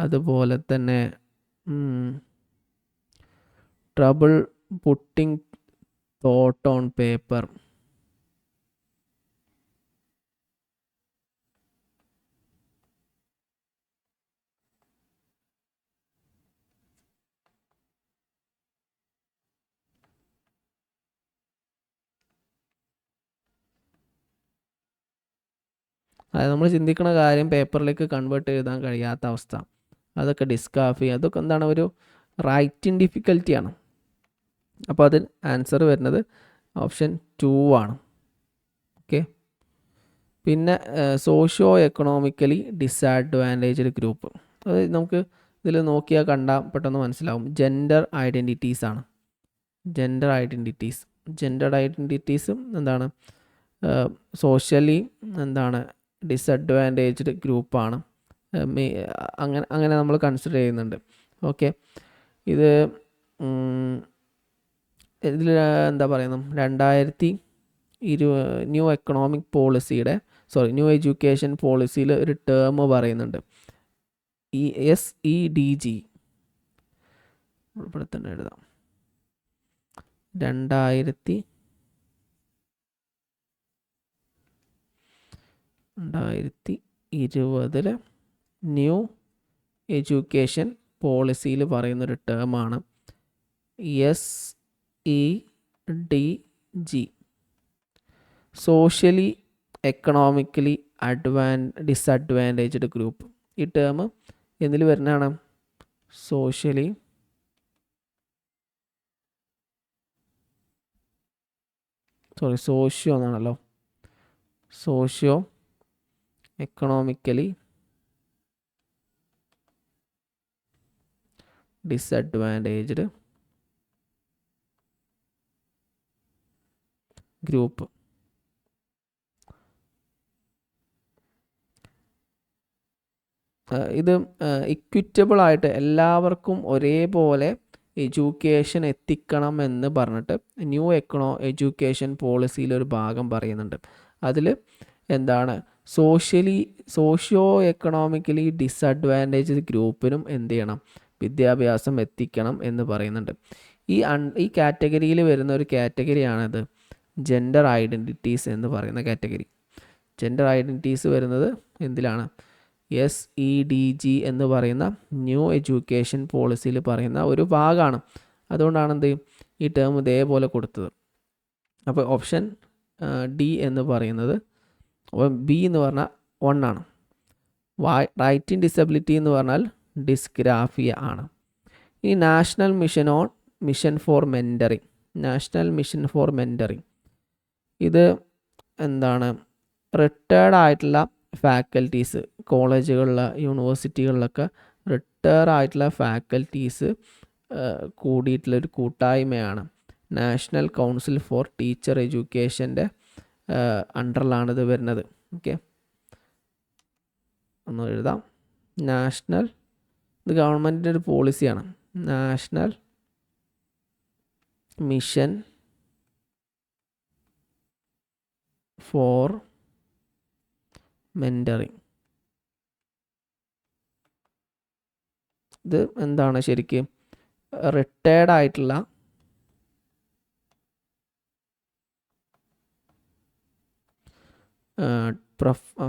അതുപോലെ തന്നെ trouble putting thought on paper, അതായത് നമ്മൾ ചിന്തിക്കുന്ന കാര്യം പേപ്പറിലേക്ക് കൺവേർട്ട് ചെയ്താൻ കഴിയാത്ത അവസ്ഥ, അതൊക്കെ ഡിസ്ഗ്രാഫി. അതൊക്കെ എന്താണ്, ഒരു റൈറ്റിംഗ് ഡിഫിക്കൽറ്റിയാണ്. അപ്പോൾ അതിൽ ആൻസർ വരുന്നത് ഓപ്ഷൻ 2 ആണ്. ഓക്കെ, പിന്നെ സോഷ്യോ എക്കണോമിക്കലി ഡിസഡ്വാൻറ്റേജ്ഡ് ഗ്രൂപ്പ്. അത് നമുക്ക് ഇതിൽ നോക്കിയാൽ കണ്ടാൽ പെട്ടെന്ന് മനസ്സിലാവും. ജെൻഡർ ഐഡൻറ്റിറ്റീസ് ആണ്. ജെൻഡർ ഐഡൻറ്റിറ്റീസും എന്താണ്, സോഷ്യലി എന്താണ് ഡിസഡ്വാൻറ്റേജ്ഡ് ഗ്രൂപ്പാണ്. അങ്ങനെ നമ്മൾ കൺസിഡർ ചെയ്യുന്നുണ്ട്. ഓക്കെ, ഇത് ഇതിൽ എന്താ പറയുന്നത്, ന്യൂ എക്കണോമിക് പോളിസിയുടെ ന്യൂ എഡ്യൂക്കേഷൻ പോളിസിയിൽ ഒരു ടേം പറയുന്നുണ്ട്, SEDG. ഇവിടെ തന്നെ എഴുതാം. 2020 ന്യൂ എഡ്യൂക്കേഷൻ പോളിസിയിൽ പറയുന്നൊരു ടേമാണ് SEDG, socially economically disadvantaged group. ഈ ടേം എന്തിൽ വരുന്നതാണ്? സോഷ്യോ എന്നാണല്ലോ, സോഷ്യോ എക്കണോമിക്കലി ഡിസഡ്വാൻറ്റേജ്ഡ് ഗ്രൂപ്പ്. ഇത് ഇക്വിറ്റബിൾ ആയിട്ട് എല്ലാവർക്കും ഒരേപോലെ എഡ്യൂക്കേഷൻ എത്തിക്കണം എന്ന് പറഞ്ഞിട്ട് ന്യൂ എഡ്യൂക്കേഷൻ പോളിസിയിൽ ഒരു ഭാഗം പറയുന്നുണ്ട്. അതിൽ എന്താണ്, സോഷ്യോ എക്കണോമിക്കലി ഡിസഡ്വാൻറ്റേജ് ഗ്രൂപ്പിനും എന്ത് ചെയ്യണം, വിദ്യാഭ്യാസം എത്തിക്കണം എന്ന് പറയുന്നുണ്ട്. ഈ കാറ്റഗറിയിൽ വരുന്ന ഒരു കാറ്റഗറിയാണിത്, ജെൻഡർ ഐഡൻറ്റിറ്റീസ് എന്ന് പറയുന്ന കാറ്റഗറി. ജെൻഡർ ഐഡൻറ്റിറ്റീസ് വരുന്നത് എന്തിലാണ്? SEDG എന്ന് പറയുന്ന ന്യൂ എഡ്യൂക്കേഷൻ പോളിസിയിൽ പറയുന്ന ഒരു ഭാഗമാണ്. അതുകൊണ്ടാണ് എന്ത് ഈ ടേം ഇതേപോലെ കൊടുത്തത്. അപ്പോൾ ഓപ്ഷൻ D എന്ന് പറയുന്നത്, B എന്ന് പറഞ്ഞാൽ 1 ആണ്. റൈറ്റിംഗ് ഡിസബിലിറ്റി എന്ന് പറഞ്ഞാൽ ഡിസ്ഗ്രാഫിയ ആണ്. ഈ നാഷണൽ മിഷൻ ഫോർ മെൻറ്ററിങ്, ഇത് എന്താണ്, റിട്ടയർഡ് ആയിട്ടുള്ള ഫാക്കൽറ്റീസ്, കോളേജുകളിലെ യൂണിവേഴ്സിറ്റികളിലൊക്കെ റിട്ടയർ ആയിട്ടുള്ള ഫാക്കൽറ്റീസ് കൂടിയിട്ടുള്ളൊരു കൂട്ടായ്മയാണ്. നാഷണൽ കൗൺസിൽ ഫോർ ടീച്ചർ എഡ്യൂക്കേഷൻ്റെ അണ്ടറിലാണിത് വരുന്നത്. ഓക്കെ, ഒന്ന് എഴുതാം. ഇത് ഗവൺമെൻറ്റിൻ്റെ ഒരു പോളിസിയാണ്, നാഷണൽ മിഷൻ ഫോർ മെൻറ്ററിങ്. ഇത് എന്താണ്, ശരിക്കും റിട്ടയർഡ് ആയിട്ടുള്ള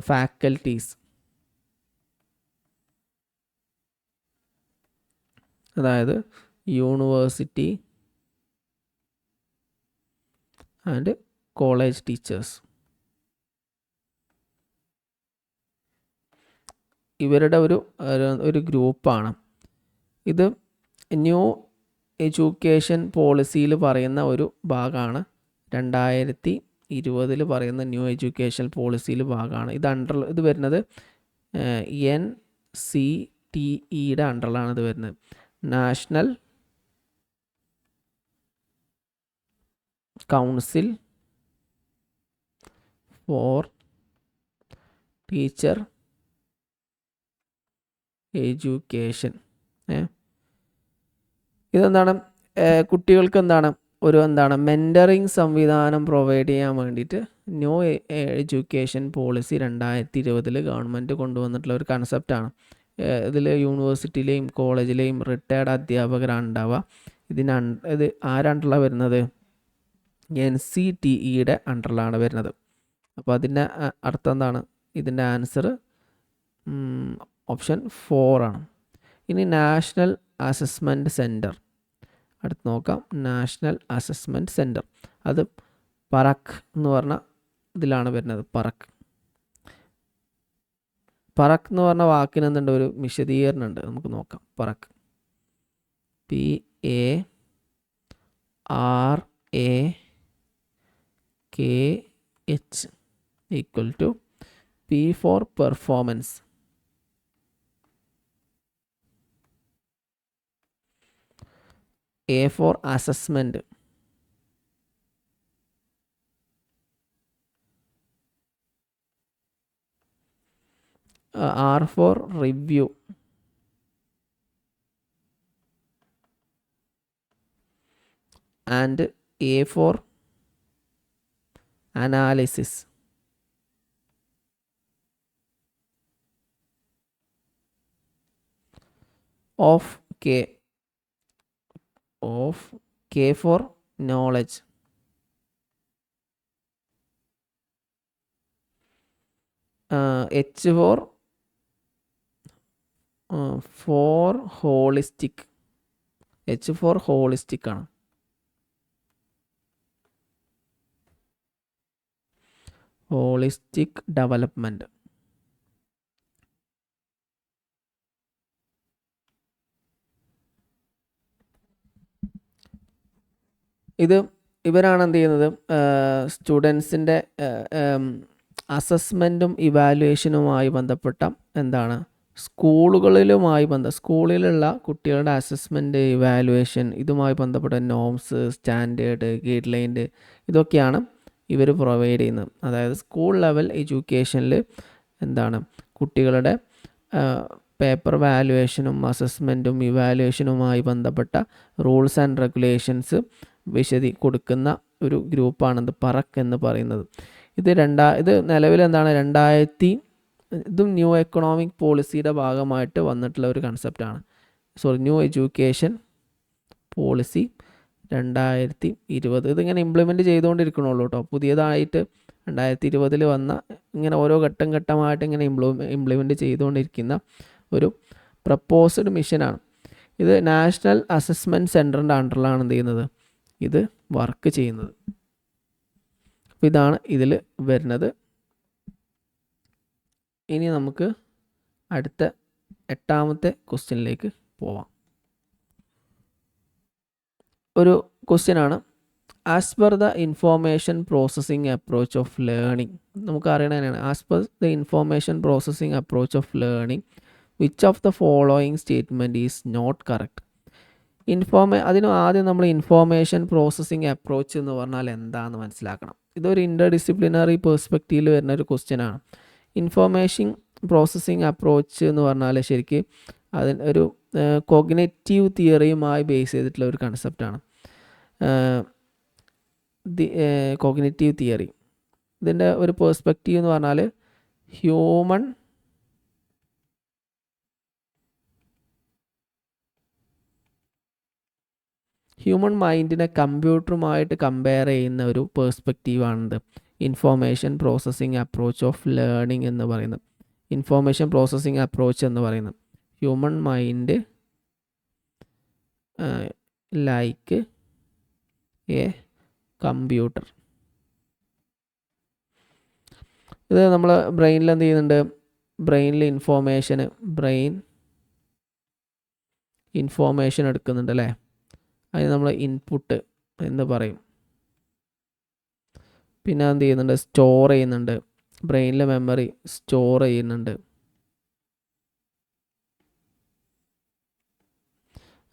ഫാക്കൽറ്റീസ്, അതായത് യൂണിവേഴ്സിറ്റി ആൻഡ് കോളേജ് ടീച്ചേഴ്സ്, ഇവരുടെ ഒരു ഗ്രൂപ്പാണ്. ഇത് ന്യൂ എഡ്യൂക്കേഷൻ പോളിസിയിൽ പറയുന്ന ഒരു ഭാഗമാണ്. 2020 പറയുന്ന ന്യൂ എഡ്യൂക്കേഷൻ പോളിസിയിൽ ഭാഗമാണ്. ഇത് വരുന്നത് NCTEയുടെ അണ്ടറിലാണ് ഇത് വരുന്നത്. National Council for Teacher Education. ഇതെന്താണ്, കുട്ടികൾക്ക് എന്താണ് മെൻറ്ററിങ് സംവിധാനം പ്രൊവൈഡ് ചെയ്യാൻ വേണ്ടിയിട്ട് ന്യൂ എഡ്യൂക്കേഷൻ പോളിസി 2020 ഗവൺമെൻറ് കൊണ്ടുവന്നിട്ടുള്ള ഒരു കൺസെപ്റ്റാണ്. ഇതിൽ യൂണിവേഴ്സിറ്റിയിലെയും കോളേജിലെയും റിട്ടയർഡ് അധ്യാപകരാണ് ഉണ്ടാവുക. ഇത് ആരണ്ടറിലാണ് വരുന്നത്? NCTEയുടെ അണ്ടറിലാണ് വരുന്നത്. അപ്പോൾ അതിൻ്റെ അർത്ഥം എന്താണ്? ഇതിൻ്റെ ആൻസർ ഓപ്ഷൻ 4 ആണ്. ഇനി നാഷണൽ അസസ്മെൻറ്റ് സെൻറ്റർ അടുത്ത് നോക്കാം. നാഷണൽ അസസ്മെൻറ്റ് സെൻറ്റർ, അത് പറക് എന്ന് പറഞ്ഞ ഇതിലാണ് വരുന്നത്. പറക് എന്ന് പറഞ്ഞ വാക്കിന് എന്തുണ്ട്, ഒരു വിശദീകരണം ഉണ്ട്, നമുക്ക് നോക്കാം. Parakh, PARAKH equal to P for performance, A for assessment, R for review, and A for analysis. Of K for knowledge. H for holistic. H for holistic ആണ്. Holistic development. ഇവരാണ് എന്ത് ചെയ്യുന്നത്, സ്റ്റുഡൻസിൻ്റെ അസസ്മെൻറ്റും ഇവാലുവേഷനുമായി ബന്ധപ്പെട്ട എന്താണ് സ്കൂളിലുള്ള കുട്ടികളുടെ അസസ്മെൻറ്റ്, ഇവാലുവേഷൻ, ഇതുമായി ബന്ധപ്പെട്ട നോംസ്, സ്റ്റാൻഡേർഡ്, ഗൈഡ് ലൈൻ, ഇതൊക്കെയാണ് ഇവർ പ്രൊവൈഡ് ചെയ്യുന്നത്. അതായത് സ്കൂൾ ലെവൽ എഡ്യൂക്കേഷനിൽ എന്താണ് കുട്ടികളുടെ പേപ്പർ വാലുവേഷനും അസസ്മെൻറ്റും ഇവാലുവേഷനുമായി ബന്ധപ്പെട്ട റൂൾസ് ആൻഡ് റെഗുലേഷൻസ് കൊടുക്കുന്ന ഒരു ഗ്രൂപ്പാണിത് പറക്ക് എന്ന് പറയുന്നത്. ഇത് നിലവിൽ എന്താണ് ഇതും ന്യൂ എക്കണോമിക് പോളിസിയുടെ ഭാഗമായിട്ട് വന്നിട്ടുള്ള ഒരു കൺസെപ്റ്റാണ്. New education policy 2020. ഇതിങ്ങനെ ഇംപ്ലിമെൻറ്റ് ചെയ്തുകൊണ്ടിരിക്കണുള്ളൂ കേട്ടോ. പുതിയതായിട്ട് 2020 വന്ന ഇങ്ങനെ ഓരോ ഘട്ടമായിട്ട് ഇങ്ങനെ ഇംപ്ലിമെൻറ്റ് ചെയ്തുകൊണ്ടിരിക്കുന്ന ഒരു പ്രപ്പോസ്ഡ് മിഷനാണ്. ഇത് നാഷണൽ അസസ്മെൻറ്റ് സെൻറ്ററിൻ്റെ അണ്ടറിലാണ് എന്ത് ചെയ്യുന്നത്, ഇത് വർക്ക് ചെയ്യുന്നത്. അപ്പോൾ ഇതാണ് ഇതിൽ വരുന്നത്. ഇനി നമുക്ക് അടുത്ത 8ാമത്തെ ക്വസ്റ്റ്യനിലേക്ക് പോവാം. ഒരു ക്വസ്റ്റ്യനാണ്, as per the information processing approach of learning. നമുക്ക് അറിയണതാണ്, as per the information processing approach of learning which of the following statement is not correct. അതിന് ആദ്യം നമ്മൾ ഇൻഫോർമേഷൻ പ്രോസസ്സിംഗ് അപ്രോച്ച് എന്ന് പറഞ്ഞാൽ എന്താണെന്ന് മനസ്സിലാക്കണം. ഇതൊരു ഇൻ്റർ ഡിസിപ്ലിനറി പെർസ്പെക്റ്റീവിൽ വരുന്ന ഒരു ക്വസ്റ്റ്യനാണ്. ഇൻഫോർമേഷൻ പ്രോസസ്സിംഗ് അപ്രോച്ച് എന്ന് പറഞ്ഞാൽ ശരിക്കും ഒരു കോഗ്നിറ്റീവ് തിയറിയുമായി ബേസ് ചെയ്തിട്ടുള്ള ഒരു കൺസെപ്റ്റാണ്. കോഗ്നിറ്റീവ് തിയറി ഇതിൻ്റെ ഒരു പെർസ്പെക്റ്റീവ് എന്ന് പറഞ്ഞാൽ ഹ്യൂമൻ മൈൻഡിനെ കമ്പ്യൂട്ടറുമായിട്ട് കമ്പയർ ചെയ്യുന്ന ഒരു പേഴ്സ്പെക്റ്റീവാണിത് information processing approach of learning എന്ന് പറയുന്നത്. ഇൻഫോർമേഷൻ പ്രോസസ്സിംഗ് അപ്രോച്ച് എന്ന് പറയുന്നത് human mind like a computer. ഇത് നമ്മൾ ബ്രെയിനിൽ എന്ത് ചെയ്യുന്നുണ്ട്, ബ്രെയിൻ ഇൻഫോർമേഷൻ എടുക്കുന്നുണ്ട് അല്ലേ. അതിന് നമ്മൾ ഇൻപുട്ട് എന്ന് പറയും. പിന്നെ എന്ത് ചെയ്യുന്നുണ്ട്, സ്റ്റോർ ചെയ്യുന്നുണ്ട്, ബ്രെയിനിലെ മെമ്മറി സ്റ്റോർ ചെയ്യുന്നുണ്ട്.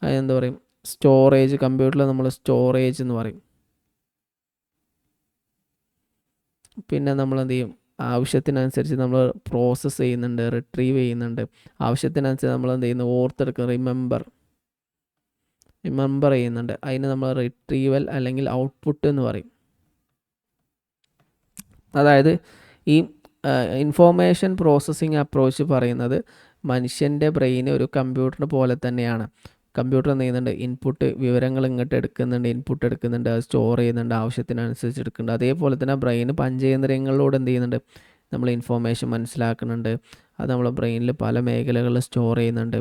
അതിനെന്ത് പറയും, സ്റ്റോറേജ്. കമ്പ്യൂട്ടറിൽ നമ്മൾ സ്റ്റോറേജ് എന്ന് പറയും. പിന്നെ നമ്മൾ എന്ത് ചെയ്യും, ആവശ്യത്തിനനുസരിച്ച് നമ്മൾ പ്രോസസ്സ് ചെയ്യുന്നുണ്ട്, റിട്രീവ് ചെയ്യുന്നുണ്ട്. ആവശ്യത്തിനനുസരിച്ച് നമ്മൾ എന്ത് ചെയ്യുന്നു, ഓർത്തെടുക്കും, റിമെമ്പർ ചെയ്യുന്നുണ്ട്. അതിന് നമ്മൾ റിട്രീവൽ അല്ലെങ്കിൽ ഔട്ട്പുട്ട് എന്ന് പറയും. അതായത് ഈ ഇൻഫോർമേഷൻ പ്രോസസ്സിംഗ് അപ്രോച്ച് പറയുന്നത് മനുഷ്യൻ്റെ ബ്രെയിൻ ഒരു കമ്പ്യൂട്ടറിന് പോലെ തന്നെയാണ്. കമ്പ്യൂട്ടർ എന്ത് ചെയ്യുന്നുണ്ട്, വിവരങ്ങൾ ഇങ്ങോട്ട് ഇൻപുട്ട് എടുക്കുന്നുണ്ട്, അത് സ്റ്റോർ ചെയ്യുന്നുണ്ട്, ആവശ്യത്തിനനുസരിച്ച് എടുക്കുന്നുണ്ട്. അതേപോലെ തന്നെ ബ്രെയിന് പഞ്ചേന്ദ്രിയങ്ങളിലൂടെ എന്ത് ചെയ്യുന്നുണ്ട്, നമ്മൾ ഇൻഫോർമേഷൻ മനസ്സിലാക്കുന്നുണ്ട്. അത് നമ്മൾ ബ്രെയിനിൽ പല മേഖലകളിൽ സ്റ്റോർ ചെയ്യുന്നുണ്ട്.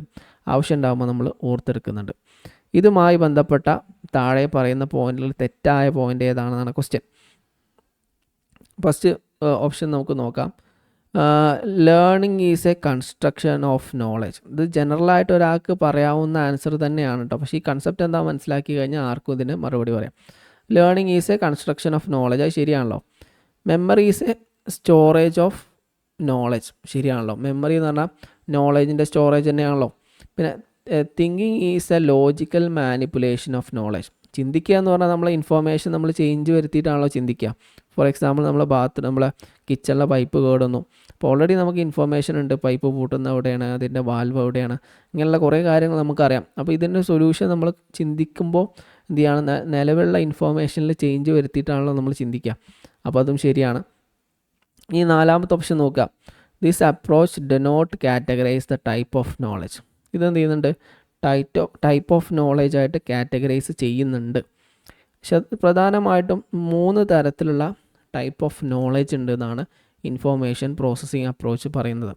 ആവശ്യം ഉണ്ടാകുമ്പോൾ നമ്മൾ ഓർത്തെടുക്കുന്നുണ്ട്. ഇതുമായി ബന്ധപ്പെട്ട താഴെ പറയുന്ന പോയിന്റിൽ തെറ്റായ പോയിന്റ് ഏതാണെന്നാണ് ക്വസ്റ്റ്യൻ. ഫസ്റ്റ് ഓപ്ഷൻ നമുക്ക് നോക്കാം. Learning is A construction of knowledge. ഇത് ജനറലായിട്ട് ഒരാൾക്ക് പറയാവുന്ന ആൻസർ തന്നെയാണ് കേട്ടോ. പക്ഷേ ഈ കൺസെപ്റ്റ് എന്താ മനസ്സിലാക്കി കഴിഞ്ഞാൽ ആർക്കും ഇതിന് മറുപടി പറയാം. Learning is A construction of knowledge, അത് ശരിയാണല്ലോ. Memory is A storage of knowledge, ശരിയാണല്ലോ. മെമ്മറി എന്ന് പറഞ്ഞാൽ നോളജിൻ്റെ സ്റ്റോറേജ് തന്നെയാണല്ലോ. പിന്നെ thinking is A logical manipulation of knowledge. ചിന്തിക്കുക എന്ന് പറഞ്ഞാൽ നമ്മളെ ഇൻഫോർമേഷൻ നമ്മൾ ചേഞ്ച് വരുത്തിയിട്ടാണല്ലോ ചിന്തിക്കുക. ഫോർ എക്സാമ്പിൾ നമ്മളെ കിച്ചണിലെ പൈപ്പ് കേടുന്നു. അപ്പോൾ ഓൾറെഡി നമുക്ക് ഇൻഫോർമേഷൻ ഉണ്ട്, പൈപ്പ് പൂട്ടുന്ന എവിടെയാണ്, അതിൻ്റെ വാൽവ് എവിടെയാണ്, ഇങ്ങനെയുള്ള കുറേ കാര്യങ്ങൾ നമുക്കറിയാം. അപ്പോൾ ഇതിൻ്റെ സൊല്യൂഷൻ നമ്മൾ ചിന്തിക്കുമ്പോൾ എന്ത് ചെയ്യണം, നിലവിലുള്ള ഇൻഫോർമേഷനിൽ ചേഞ്ച് വരുത്തിയിട്ടാണല്ലോ നമ്മൾ ചിന്തിക്കുക. അപ്പോൾ അതും ശരിയാണ്. ഈ നാലാമത്തെ ഓപ്ഷൻ നോക്കുക. This approach do not categorise the type of knowledge. ഇതെന്ത് ചെയ്യുന്നുണ്ട്, ടൈപ്പ് ഓഫ് നോളജ് ആയിട്ട് കാറ്റഗറൈസ് ചെയ്യുന്നുണ്ട്. പക്ഷെ പ്രധാനമായിട്ടും 3 തരത്തിലുള്ള ടൈപ്പ് ഓഫ് നോളജ് ഉണ്ട് എന്നാണ് ഇൻഫോർമേഷൻ പ്രോസസ്സിംഗ് അപ്രോച്ച് പറയുന്നത്.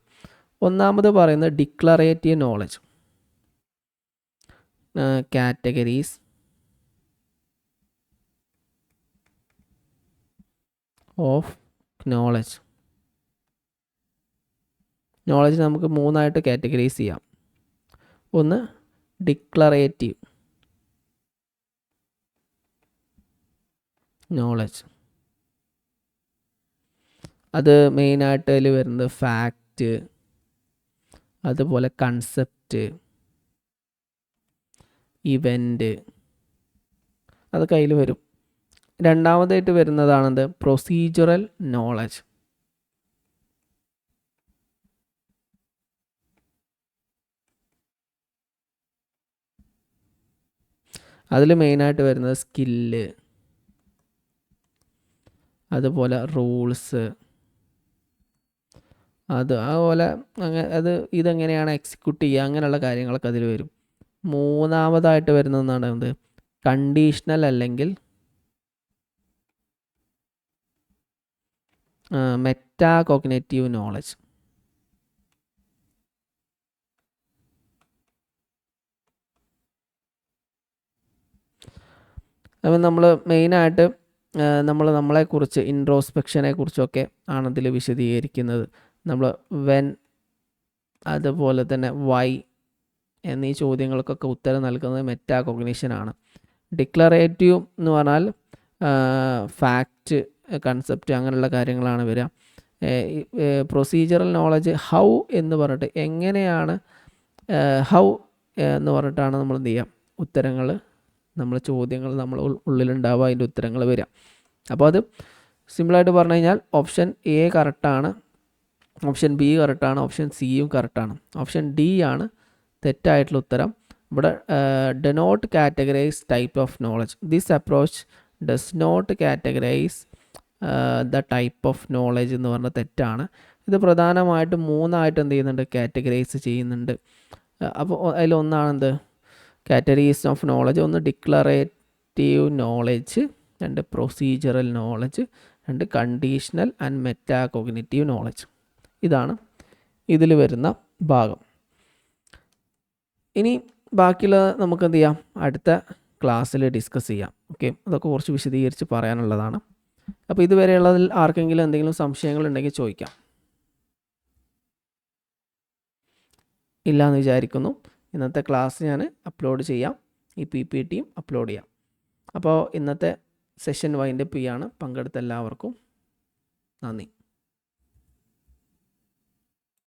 ഒന്നാമത് പറയുന്നത് declarative knowledge. Categories of knowledge. Knowledge നമുക്ക് 3ആയിട്ട് കാറ്റഗറൈസ് ചെയ്യാം. ഒന്ന് ഡിക്ലറേറ്റീവ് നോളജ്. അത് മെയിനായിട്ട് അതിൽ വരുന്നത് ഫാക്റ്റ്, അതുപോലെ കൺസെപ്റ്റ്, ഇവൻ്റ്, അതൊക്കെ അതിൽ വരും. രണ്ടാമതായിട്ട് വരുന്നതാണെന്ത്, പ്രൊസീജറൽ നോളജ്. അതിൽ മെയിനായിട്ട് വരുന്നത് സ്കില്ല്, അതുപോലെ റൂൾസ്, അതുപോലെ ഇതെങ്ങനെയാണ് എക്സിക്യൂട്ട് ചെയ്യുക, അങ്ങനെയുള്ള കാര്യങ്ങളൊക്കെ അതിൽ വരും. മൂന്നാമതായിട്ട് വരുന്നതാണ് എന്ത്, കണ്ടീഷണൽ അല്ലെങ്കിൽ മെറ്റാ കോഗ്നിറ്റീവ് നോളജ്. അപ്പം നമ്മൾ മെയിനായിട്ട് നമ്മളെക്കുറിച്ച് ഇൻട്രോസ്പെക്ഷനെ കുറിച്ചൊക്കെ ആണതിൽ വിശദീകരിക്കുന്നത്. നമ്മൾ വെൻ, അതുപോലെ തന്നെ വൈ എന്നീ ചോദ്യങ്ങൾക്കൊക്കെ ഉത്തരം നൽകുന്നത് മെറ്റാ കോഗ്നിഷനാണ്. ഡിക്ലറേറ്റീവ് എന്ന് പറഞ്ഞാൽ ഫാക്റ്റ്, കൺസെപ്റ്റ്, അങ്ങനെയുള്ള കാര്യങ്ങളാണ് വരിക. പ്രൊസീജറൽ നോളജ് ഹൗ എന്ന് പറഞ്ഞിട്ട്, എങ്ങനെയാണ്, ഹൗ എന്ന് പറഞ്ഞിട്ടാണ് നമ്മൾ എന്ത് ചെയ്യുക, ഉത്തരങ്ങൾ, നമ്മൾ ചോദ്യങ്ങൾ നമ്മൾ ഉള്ളിലുണ്ടാവുക, അതിൻ്റെ ഉത്തരങ്ങൾ വരിക. അപ്പോൾ അത് സിമ്പിളായിട്ട് പറഞ്ഞു കഴിഞ്ഞാൽ ഓപ്ഷൻ എ കറക്റ്റാണ്, ഓപ്ഷൻ ബി കറക്റ്റാണ്, ഓപ്ഷൻ സിയും കറക്റ്റാണ്. ഓപ്ഷൻ ഡി ആണ് തെറ്റായിട്ടുള്ള ഉത്തരം. ഇവിടെ do not categorise type of knowledge. This approach does not categorise the type of knowledge എന്ന് പറഞ്ഞാൽ തെറ്റാണ്. ഇത് പ്രധാനമായിട്ടും 3ആയിട്ട് എന്ത് ചെയ്യുന്നുണ്ട്, കാറ്റഗറൈസ് ചെയ്യുന്നുണ്ട്. അപ്പോൾ അതിലൊന്നാണെന്ത്, കാറ്റഗറീസ് ഓഫ് നോളജ്. ഒന്ന് declarative knowledge, 2 procedural knowledge, 2 conditional and meta cognitive knowledge. ഇതാണ് ഇതിൽ വരുന്ന ഭാഗം. ഇനി ബാക്കിയുള്ളത് നമുക്ക് എന്ത് ചെയ്യാം, അടുത്ത ക്ലാസ്സിൽ ഡിസ്കസ് ചെയ്യാം. ഓക്കെ, അതൊക്കെ കുറച്ച് വിശദീകരിച്ച് പറയാനുള്ളതാണ്. അപ്പോൾ ഇതുവരെയുള്ളതിൽ ആർക്കെങ്കിലും എന്തെങ്കിലും സംശയങ്ങളുണ്ടെങ്കിൽ ചോദിക്കാം. ഇല്ലയെന്ന് വിചാരിക്കുന്നു. ഇന്നത്തെ ക്ലാസ് ഞാൻ അപ്ലോഡ് ചെയ്യാം, ഈ PPTയും അപ്ലോഡ് ചെയ്യാം. അപ്പോൾ ഇന്നത്തെ സെഷൻ വൈൻഡപ്പ് ചെയ്യാണ്. പങ്കെടുത്ത എല്ലാവർക്കും നന്ദി.